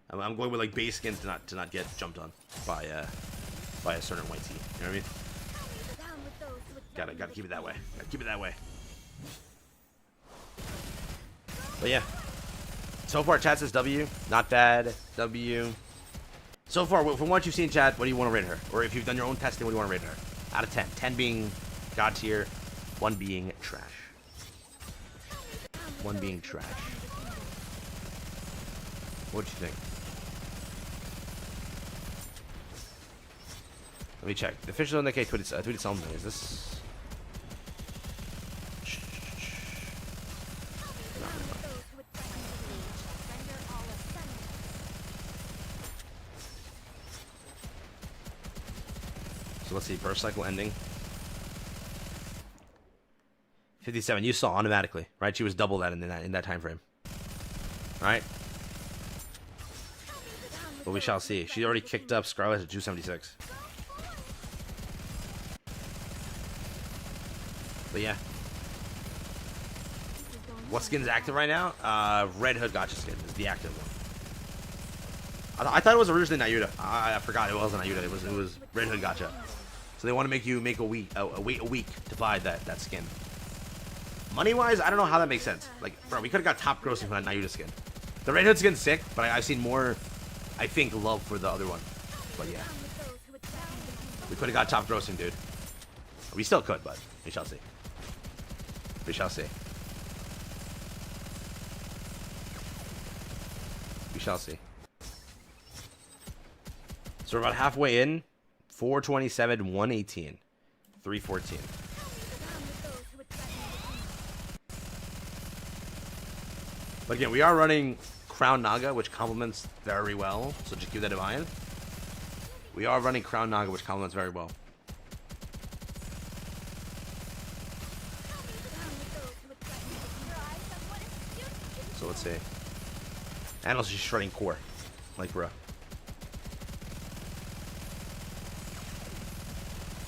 I'm going with like base skins to not get jumped on by a certain white team. You know what I mean? Gotta keep it that way. Gotta keep it that way. But yeah. So far, chat says W. Not bad. W. So far, from what you've seen, chat, what do you want to rate her? Or if you've done your own testing, what do you want to rate her? Out of 10. 10 being God tier, 1 being trash. 1 being trash. What'd you think? Let me check. The official Nikke tweeted something. Is this... So let's see, burst cycle ending. 57, you saw automatically, right? She was double that in that time frame. Right? But we shall see. She already kicked up Scarlet at 276. But yeah. What skin's active right now? Red Hood Gotcha skin is the active one. I thought it was originally Nayuta. I forgot it wasn't Nayuta. It was Red Hood Gotcha. So they want to make you wait a week to buy that skin. Money wise, I don't know how that makes sense. Like, bro, we could have got top grossing for that Nayuta skin. The Red Hood skin's sick, but I've seen more, I think, love for the other one. But yeah, we could have got top grossing, dude. We still could, but we shall see. We shall see. We shall see. So we're about halfway in. 427, 118, 314. But again, we are running Crown Naga, which complements very well. So just keep that in mind. We are running Crown Naga, which complements very well. So let's see. And also she's shredding core. Like, bro.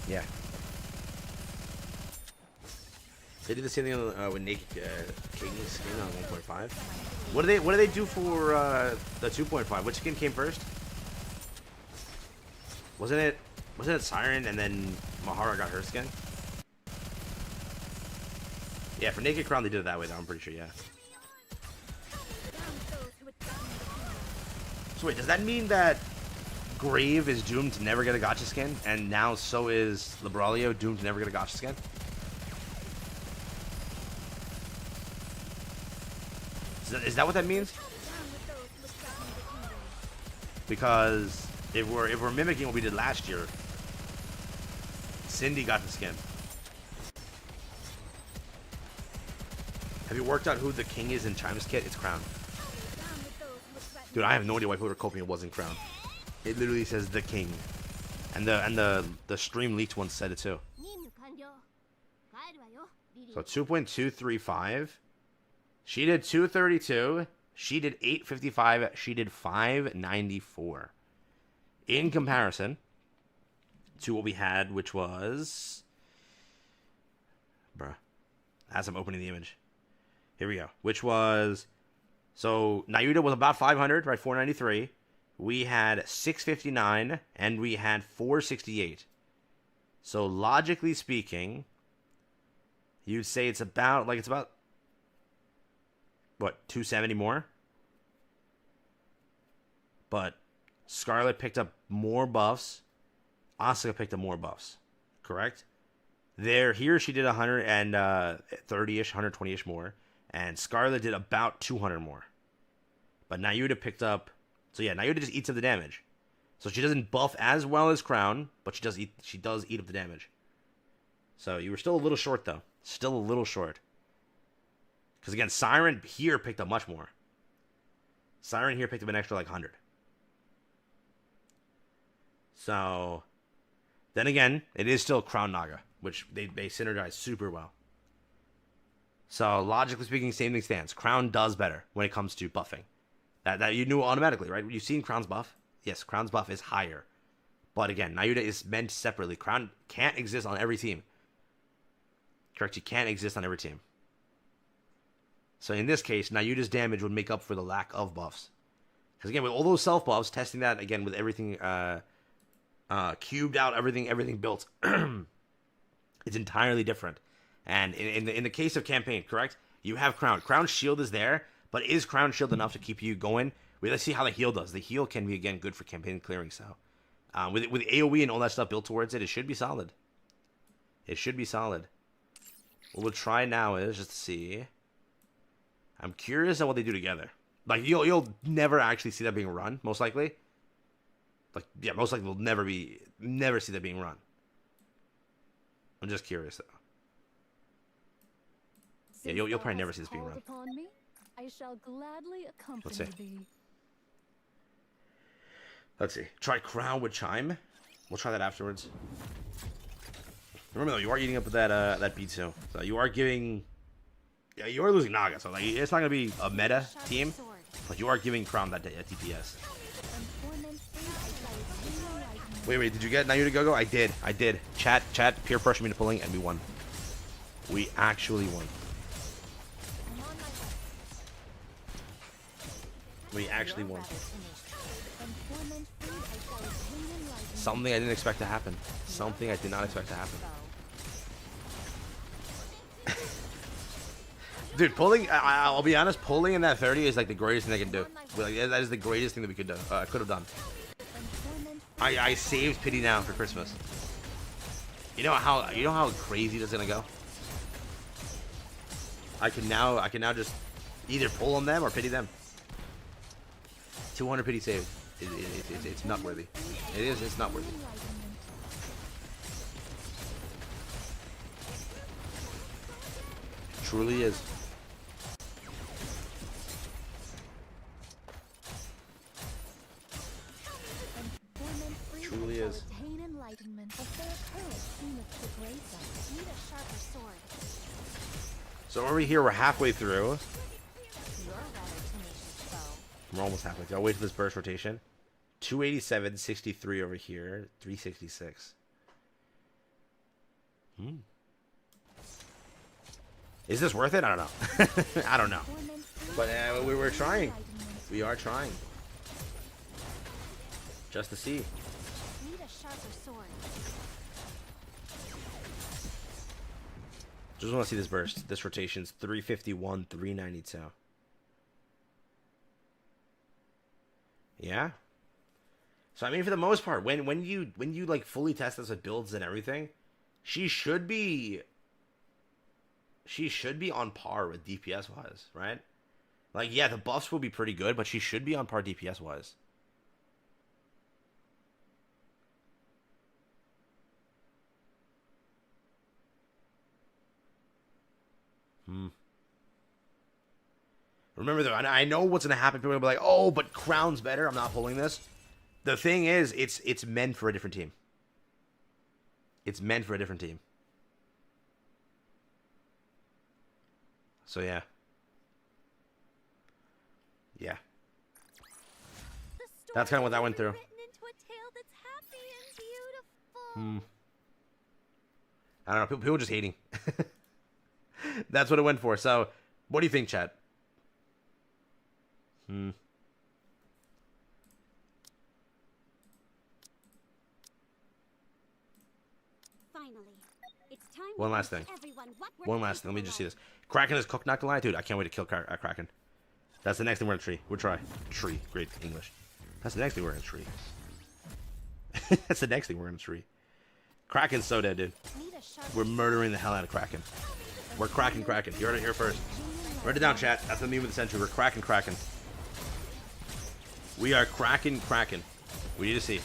Yeah. They did the same thing with Nikke King's skin on 1.5. What do they do for the 2.5? Which skin came first? Wasn't it Siren and then Mahara got her skin? Yeah, for Naked Crown they did it that way though, I'm pretty sure, yeah. So wait, does that mean that Grave is doomed to never get a gacha skin, and now so is Libralio doomed to never get a gacha skin? Is that what that means? Because if we're mimicking what we did last year, Cindy got the skin. Have you worked out who the king is in Chime's kit? It's Crown. Dude, I have no idea why people are coping it wasn't Crown. It literally says the king. And the stream leaked one said it too. So 2.235. She did 232. She did 855. She did 594. In comparison to what we had, which was... Bruh. As I'm opening the image. Here we go. Which was... So, Nayuta was about 500, right? 493. We had 659, and we had 468. So, logically speaking, you'd say it's about, what, 270 more? But Scarlet picked up more buffs. Asuka picked up more buffs. Correct? Here she did 130-ish, 120-ish more. And Scarlet did about 200 more. But Nayuta picked up... So yeah, Nayuta just eats up the damage. So she doesn't buff as well as Crown, but she does eat up the damage. So you were still a little short, though. Still a little short. Because again, Siren here picked up much more. Siren here picked up an extra, 100. So... Then again, it is still Crown Naga, which they synergize super well. So, logically speaking, same thing stands. Crown does better when it comes to buffing. That you knew automatically, right? You've seen Crown's buff. Yes, Crown's buff is higher. But again, Nayuta is meant separately. Crown can't exist on every team. Correct, she can't exist on every team. So in this case, Nayuta's damage would make up for the lack of buffs. Because again, with all those self buffs, testing that again with everything cubed out, everything built, it's entirely different. And in the case of campaign, correct? You have Crown. Crown's shield is there, but is Crown shield enough to keep you going? Let's see how the heal does. The heal can be, again, good for campaign clearing, so. With AoE and all that stuff built towards it, it should be solid. It should be solid. What we'll try now is just to see. I'm curious on what they do together. You'll never actually see that being run, most likely. Most likely we'll never see that being run. I'm just curious, though. Yeah, you'll probably never see this being run. I shall gladly accompany thee. Let's see. Try Crown with Chime. We'll try that afterwards. Remember though, you are eating up with that beat too. So you are giving. Yeah, you are losing Naga. So it's not gonna be a meta team, but you are giving Crown that DPS. Wait, did you get Nayuta Go-Go? I did. Chat peer pressure me to pulling, and we won. We actually won. We actually won. Something I didn't expect to happen. Something I did not expect to happen. Dude, pulling, I'll be honest, pulling in that 30 is the greatest thing I can do. That is the greatest thing that we could do. Could have done. I saved Pity Now for Christmas. You know how crazy this is gonna go? I can now just either pull on them or pity them. 200 pity saved. It's not worthy. It's not worthy. Truly is. Truly is. So over here, we're halfway through. We're almost halfway through. I'll wait for this burst rotation. 287, 63 over here. 366. Is this worth it? I don't know. I don't know. But we were trying. We are trying. Just to see. Need a sharper sword. Just want to see this burst. This rotation's 351, 392. Yeah. So I mean, for the most part, when you like fully test this with builds and everything, she should be on par with DPS wise, right? Like, yeah, the buffs will be pretty good, but she should be on par DPS wise. Remember though, I know what's gonna happen. People will be like, "Oh, but Crown's better." I'm not pulling this. The thing is, it's meant for a different team. It's meant for a different team. So yeah. Yeah. That's kind of what that went through. I don't know. People just hating. That's what it went for. So, what do you think, chat? Finally, it's time. One last thing. One last thing. Let me just see this. Kraken is cooked, not gonna lie. Dude, I can't wait to kill Kraken. That's the next thing we're in a tree. We'll try. Tree. Great English. That's the next thing we're in a tree. That's the next thing we're in a tree. Kraken's so dead, dude. We're murdering the hell out of Kraken. We're cracking Kraken. You heard it here first. Write it down, chat. That's the meme of the century. We're cracking Kraken. We are cracking Kraken. We need to see.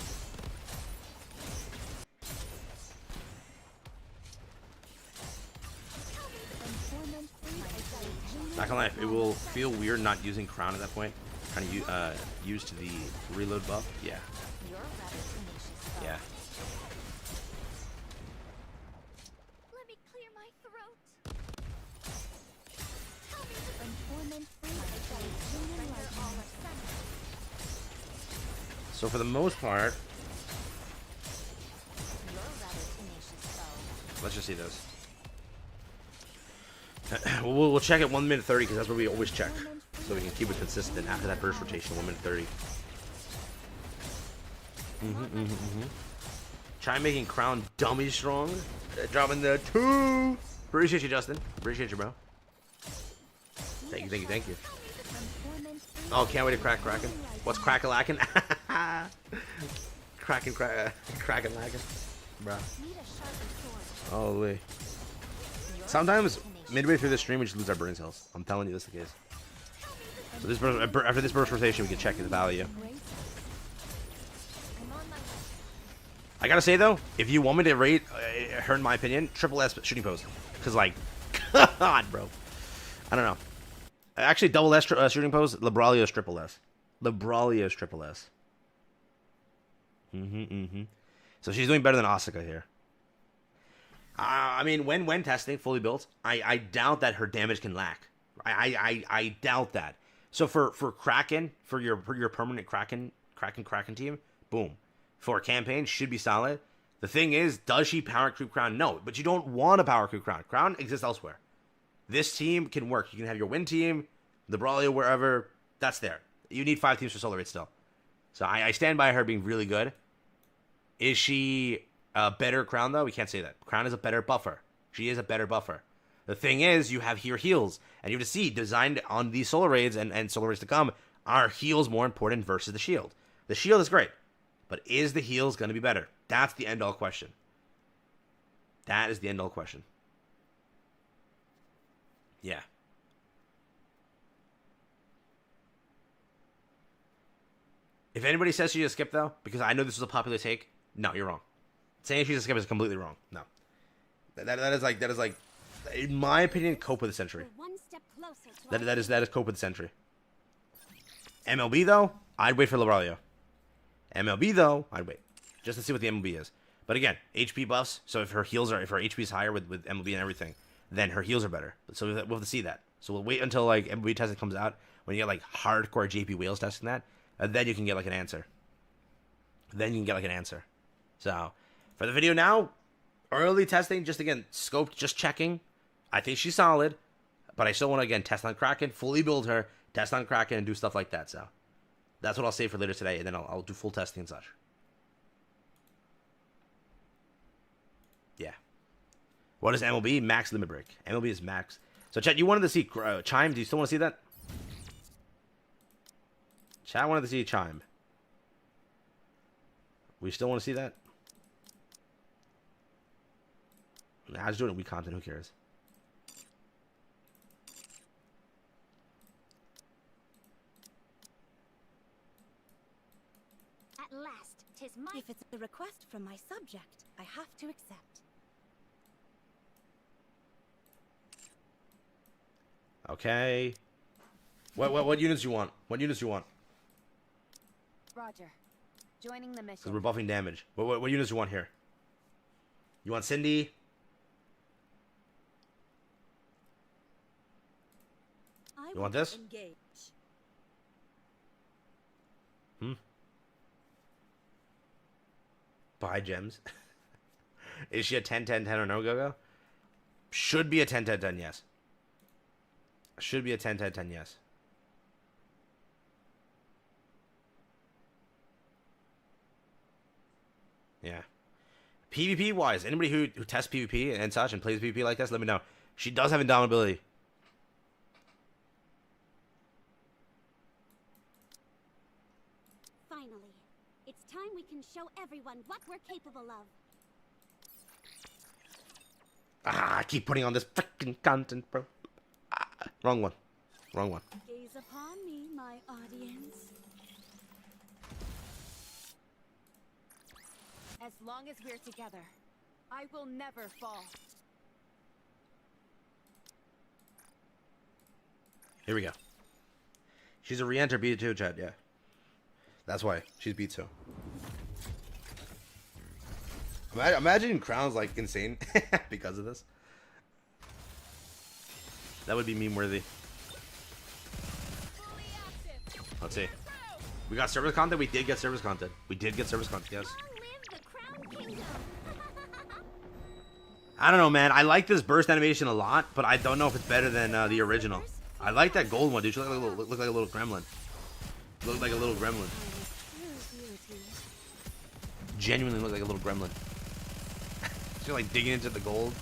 Not gonna lie, it will feel weird not using Crown at that point. Trying to use to the reload buff. Yeah. Yeah. Let me clear my throat. So for the most part, let's just see this. We'll check at 1 minute 30 because that's what we always check, so we can keep it consistent after that burst rotation. 1 minute 30. Try making Crown dummy strong. Dropping the 2. Appreciate you, Justin. Appreciate you, bro. Thank you, thank you, thank you. Oh, can't wait to crack Kraken. What's crack-a-lackin'? Kraken-lackin'. Bro. Holy. Sometimes, midway through the stream, we just lose our burning cells. I'm telling you this is the case. So this after this burst rotation, we can check the value. I gotta say, though, if you want me to rate her, in my opinion, triple S shooting pose. Because, like, God, bro. I don't know. Actually, double S shooting pose, Libralio's triple S. Libralio's triple S. So she's doing better than Asuka here. I mean, when testing fully built, I doubt that her damage can lack. I doubt that. So for Kraken, for your permanent Kraken team, boom. For a campaign, should be solid. The thing is, does she power creep Crown? No, but you don't want to power creep Crown. Crown exists elsewhere. This team can work. You can have your win team, the Brawlio, wherever. That's there. You need 5 teams for Solar Rate still. So I stand by her being really good. Is she a better Crown, though? We can't say that. Crown is a better buffer. She is a better buffer. The thing is, you have here heals. And you have to see, designed on these Solar Raids and Solar Raids to come, are heals more important versus the shield? The shield is great. But is the heals going to be better? That's the end-all question. That is the end-all question. Yeah. If anybody says she's a skip, though, because I know this was a popular take, no, you're wrong. Saying she's a skip is completely wrong. No. That is like, in my opinion, cope with the century. That is cope with the century. MLB, though, I'd wait for Libralio. MLB, though, I'd wait. Just to see what the MLB is. But again, HP buffs, so if her HP is higher with MLB and everything, then her heals are better. So we'll have to see that. So we'll wait until, like, MLB testing comes out. when you get like hardcore JP Wales testing that, and then you can get like an answer. So for the video now, early testing, just again, scoped, just checking. I think she's solid, but I still want to again test on Kraken, fully build her, test on Kraken, and do stuff like that. So that's what I'll save for later today, and then I'll do full testing and such. Yeah. What is MLB? Max limit break. MLB is max. So chat, you wanted to see Chime? Do you still want to see that? Chat wanted to see Chime. We still want to see that? Nah, I was doing weak content. Who cares? At last, 'tis my. If it's a request from my subject, I have to accept. Okay. What units you want? What units you want? Roger. Joining the mission. Because we're buffing damage. What units you want here? You want Cindy? You want this? Engage. Buy gems. Is she a 10-10-10 or no go-go? Should be a 10-10-10, yes. Should be a 10-10-10, yes. Yeah. PvP wise, anybody who tests PvP and such and plays PvP like this, let me know. She does have indomitability. Finally, it's time we can show everyone what we're capable of. Ah, I keep putting on this freaking content, bro. Ah, wrong one. Wrong one. Gaze upon me, my audience. As long as we're together, I will never fall. Here we go. She's a re-enter B2 chat, yeah. That's why. She's B2. Imagine Crown's like insane because of this. That would be meme worthy. Let's see. We got service content? We did get service content. We did get service content, yes. I don't know, man. I like this burst animation a lot, but I don't know if it's better than the original. I like that gold one, dude. She look like a little gremlin. Look like a little gremlin. Genuinely look like a little gremlin. She's like digging into the gold.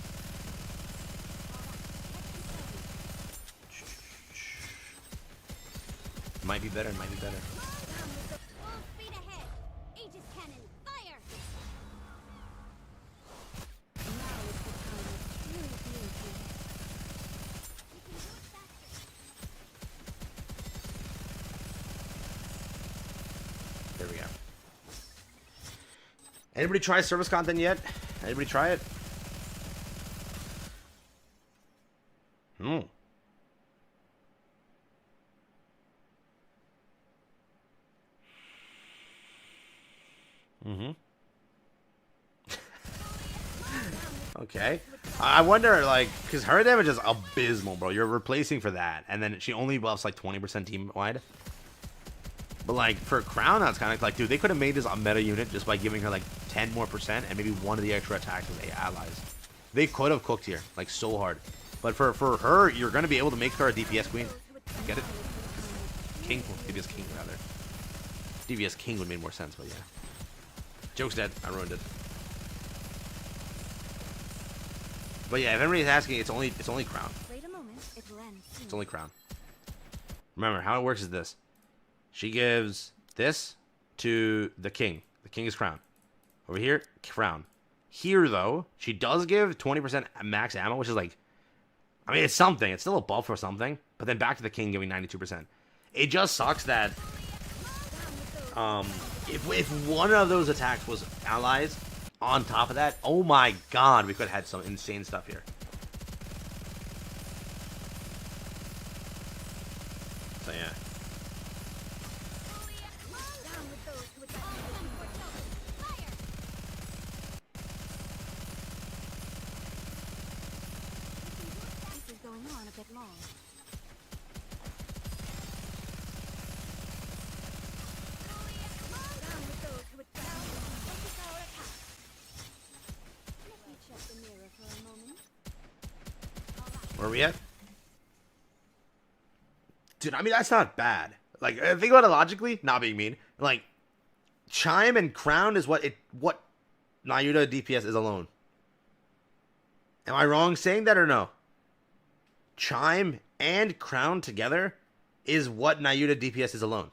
Might be better, might be better. There we go. Anybody try service content yet? Anybody try it? Okay. I wonder, like, because her damage is abysmal, bro. You're replacing for that, and then she only buffs like 20% team-wide. But, like, for Crown, that's kind of like, dude, they could have made this a meta unit just by giving her, like, 10 more percent and maybe one of the extra attacks with A allies. They could have cooked here, like, so hard. But for her, you're going to be able to make her a DPS queen. Get it? King. DPS king, rather. DPS king would make more sense, but yeah. Joke's dead. I ruined it. But yeah, if anybody's asking, it's only Crown. Wait a moment, it will end soon. It's only Crown. Remember, how it works is this. She gives this to the king. The king is Crown. Over here, Crown. Here, though, she does give 20% max ammo, which is like, I mean, it's something. It's still a buff or something. But then back to the king giving 92%. It just sucks that if one of those attacks was allies, on top of that, oh my god, we could have had some insane stuff here. So yeah. This is going on a bit long. we at? Dude, I mean, that's not bad. Like, think about it logically, not being mean. Like, Chime and Crown is what Nayuta DPS is alone. Am I wrong saying that or no? Chime and Crown together is what Nayuta DPS is alone.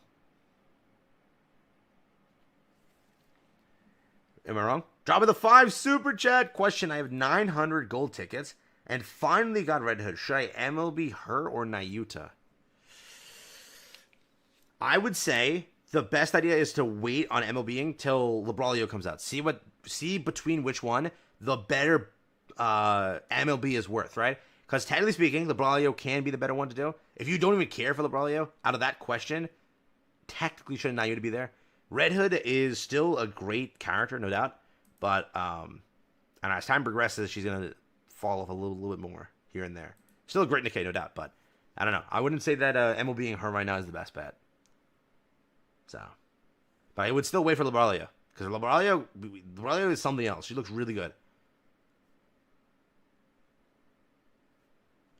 Am I wrong? Drop of the 5 super chat. Question: I have 900 gold tickets and finally got Red Hood. Should I MLB her or Nayuta? I would say the best idea is to wait on MLBing till Libralio comes out. See between which one the better MLB is worth, right? Because technically speaking, Libralio can be the better one to do. If you don't even care for Libralio, out of that question, technically shouldn't Nayuta be there. Red Hood is still a great character, no doubt. But and as time progresses, she's going to fall off a little bit more here and there. Still a great Nikke, no doubt. But I don't know. I wouldn't say that MLBing her right now is the best bet. So, but I would still wait for Libralio. Because Libralio is something else. She looks really good.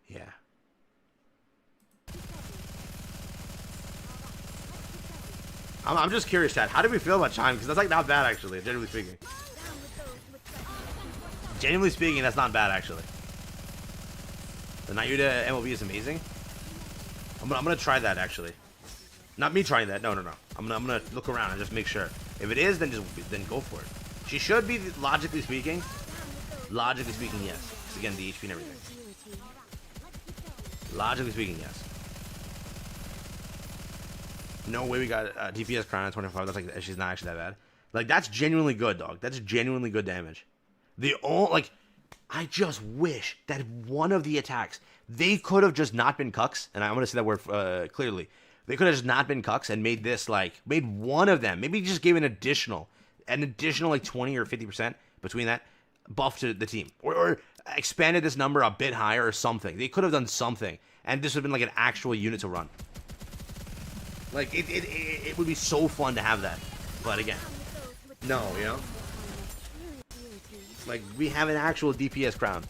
Yeah. I'm just curious, Chad. How do we feel about Chime? Because that's like not bad, actually, generally speaking. Genuinely speaking, that's not bad, actually. The Nayuta MLB is amazing. I'm gonna try that, actually. Not me trying that. No. I'm gonna look around and just make sure. If it is, then go for it. She should be, logically speaking. Logically speaking, yes. Because again, the HP and everything. Logically speaking, yes. No way we got DPS Crown at 25. That's like, she's not actually that bad. Like, that's genuinely good, dog. That's genuinely good damage. I just wish that one of the attacks, they could have just not been cucks. And I'm going to say that word clearly. They could have just not been cucks and made this, made one of them. Maybe just gave an additional like 20 or 50% between that buff to the team. Or expanded this number a bit higher or something. They could have done something. And this would have been like an actual unit to run. Like, it would be so fun to have that. But again, no, you know? Like, we have an actual DPS Crown.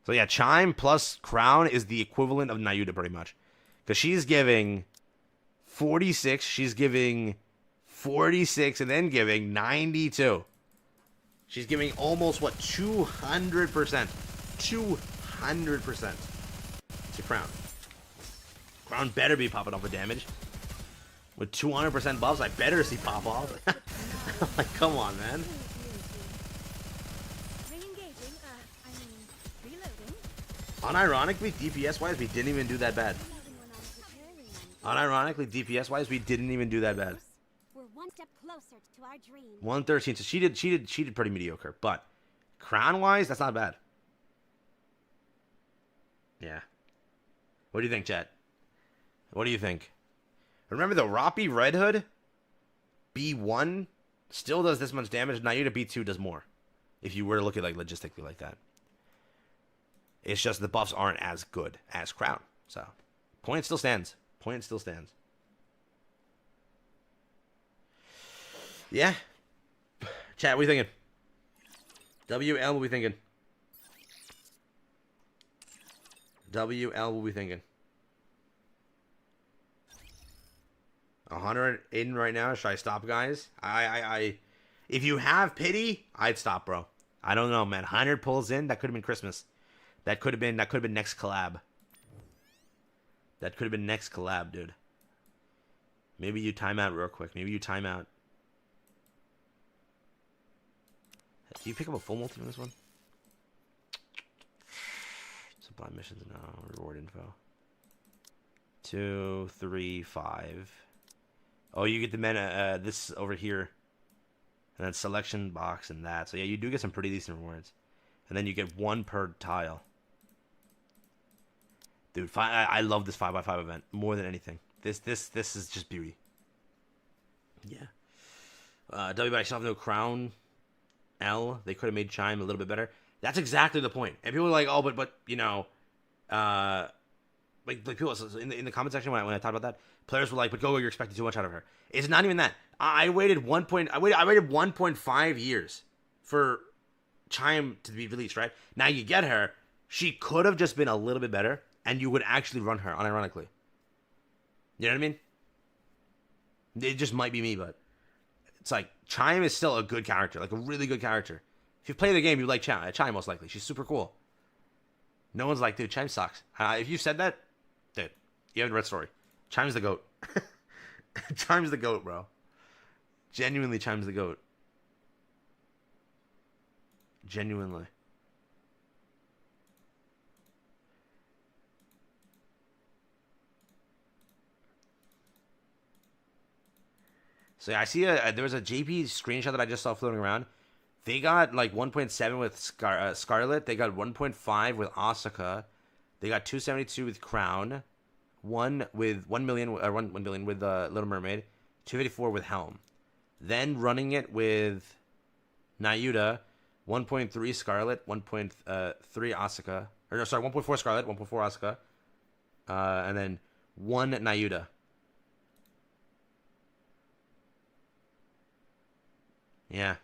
So yeah, Chime plus Crown is the equivalent of Nayuta pretty much. Because she's giving 46, she's giving 46, and then giving 92. She's giving almost, what, 200%. 200% to Crown. Crown better be popping off with damage. With 200% buffs, I better see pop off. Like, come on, man. Unironically, DPS-wise, we didn't even do that bad. Unironically, DPS-wise, we didn't even do that bad. We're one step closer to our dream. 113. So she did pretty mediocre, but Crown-wise, that's not bad. Yeah. What do you think, chat? What do you think? Remember the Roppy Red Hood? B1 still does this much damage. Nayuta B2 does more. If you were to look at like logistically like that. It's just the buffs aren't as good as Crown. So, point still stands. Point still stands. Yeah. Chat, what are you thinking? WL, what we thinking? WL, what we thinking? 100 in right now. Should I stop, guys? If you have pity, I'd stop, bro. I don't know, man. 100 pulls in. That could have been Christmas. That could have been next collab. That could have been next collab, dude. Maybe you time out real quick. Maybe you time out. Do you pick up a full multi on this one? Supply missions, no. Reward info. 2, 3, 5. Oh, you get the meta, this over here. And then selection box and that. So yeah, you do get some pretty decent rewards. And then you get 1 per tile. Dude, I love this 5x5 event more than anything. This is just beauty. Yeah. W, but I still have no Crown. L, they could have made Chime a little bit better. That's exactly the point. And people are like, oh, but you know, like people in the comment section when I talked about that, players were like, but Gogo, you're expecting too much out of her. It's not even that. I waited 1.5 years for Chime to be released, right? Now you get her, She could have just been a little bit better, and you would actually run her, unironically. You know what I mean? It just might be me, but it's like Chime is still a good character, like a really good character. If you play the game, you like Chime most likely. She's super cool. No one's like, dude, Chime sucks. If you said that, dude, you haven't read story. Chime's the GOAT. Chime's the GOAT, bro. Genuinely, Chime's the GOAT. Genuinely. So yeah, I see there was a JP screenshot that I just saw floating around. They got like 1.7 with Scarlet. They got 1.5 with Asuka. They got 272 with Crown. 1 with 1 million or 1 billion with Little Mermaid. 284 with Helm. Then running it with Nayuta. 1.3 Scarlet. 1.3 Asuka. Or no, sorry, 1.4 Scarlet. 1.4 Asuka. And then 1 Nayuta. Yeah.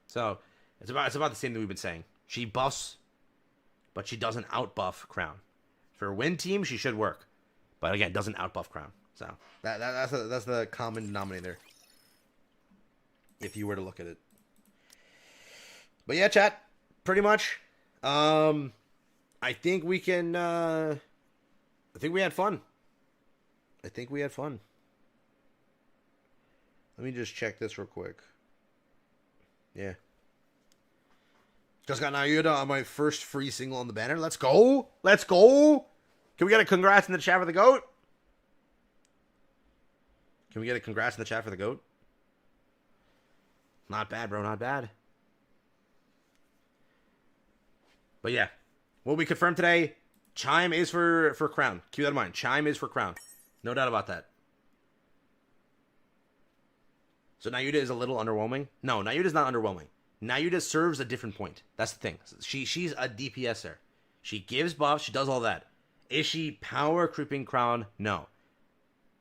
So it's about the same thing we've been saying. She buffs, but she doesn't outbuff Crown. For a win team, she should work, but again, doesn't outbuff Crown. So that's the common denominator. If you were to look at it. But yeah, chat. Pretty much. I think we can. I think we had fun. Let me just check this real quick. Yeah. Just got Nayuta on my first free single on the banner. Let's go. Can we get a congrats in the chat for the GOAT? Not bad, bro. Not bad. But yeah. What we confirmed today, Chime is for Crown. Keep that in mind. Chime is for Crown. No doubt about that. So Nayuta is a little underwhelming. No, Nayuta's not underwhelming. Nayuta serves a different point. That's the thing. She's a DPSer. She gives buffs. She does all that. Is she power creeping Crown? No.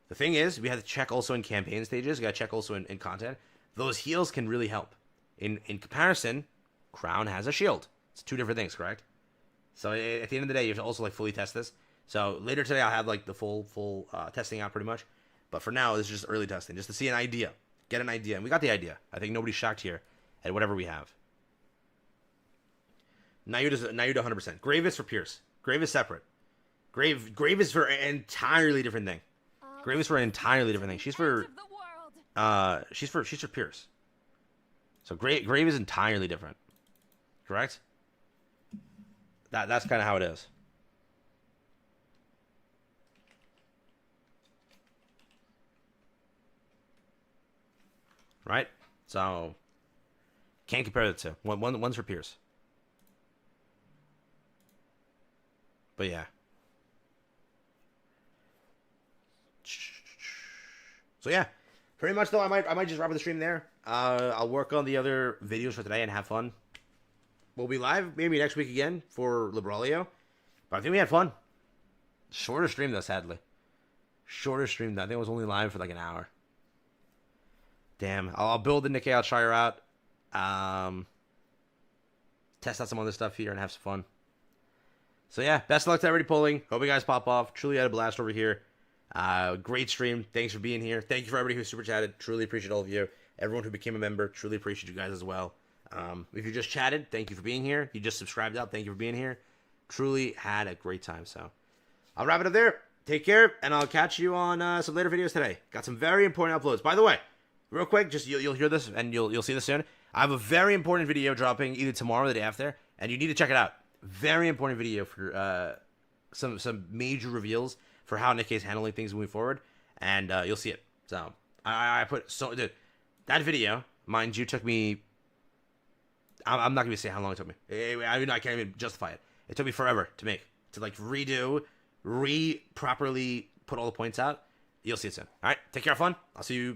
The thing is, we have to check also in campaign stages. We got to check also in content. Those heals can really help. In comparison, Crown has a shield. It's two different things, correct? So at the end of the day, you have to also like fully test this. So later today, I'll have like the full testing out pretty much. But for now, this is just early testing, just to see an idea. Get an idea. And we got the idea. I think nobody's shocked here at whatever we have. Nayuta 100%. Grave is for Pierce. Grave is separate. Grave is for an entirely different thing. Grave is for an entirely different thing. She's for Pierce. So Grave is entirely different. Correct? That's kind of how it is. Right? So can't compare the two. One's for Pierce. But yeah. So yeah. Pretty much though, I might just wrap up the stream there. I'll work on the other videos for today and have fun. We'll be live maybe next week again for Libralio. But I think we had fun. Shorter stream though, sadly. Shorter stream though. I think it was only live for like an hour. Damn. I'll build the Nikke. I'll try her out. Test out some other stuff here and have some fun. So yeah, best of luck to everybody pulling. Hope you guys pop off. Truly had a blast over here. Great stream. Thanks for being here. Thank you for everybody who super chatted. Truly appreciate all of you. Everyone who became a member. Truly appreciate you guys as well. If you just chatted, thank you for being here. You just subscribed up. Thank you for being here. Truly had a great time. So I'll wrap it up there. Take care, and I'll catch you on some later videos today. Got some very important uploads. By the way, real quick, just you'll hear this and you'll see this soon. I have a very important video dropping either tomorrow or the day after, and you need to check it out. Very important video for some major reveals for how Nikke is handling things moving forward, and you'll see it. So I put dude, that video, mind you, took me. I'm not gonna say how long it took me. I can't even justify it. It took me forever to make, to like properly put all the points out. You'll see it soon. All right, take care, have fun. I'll see you.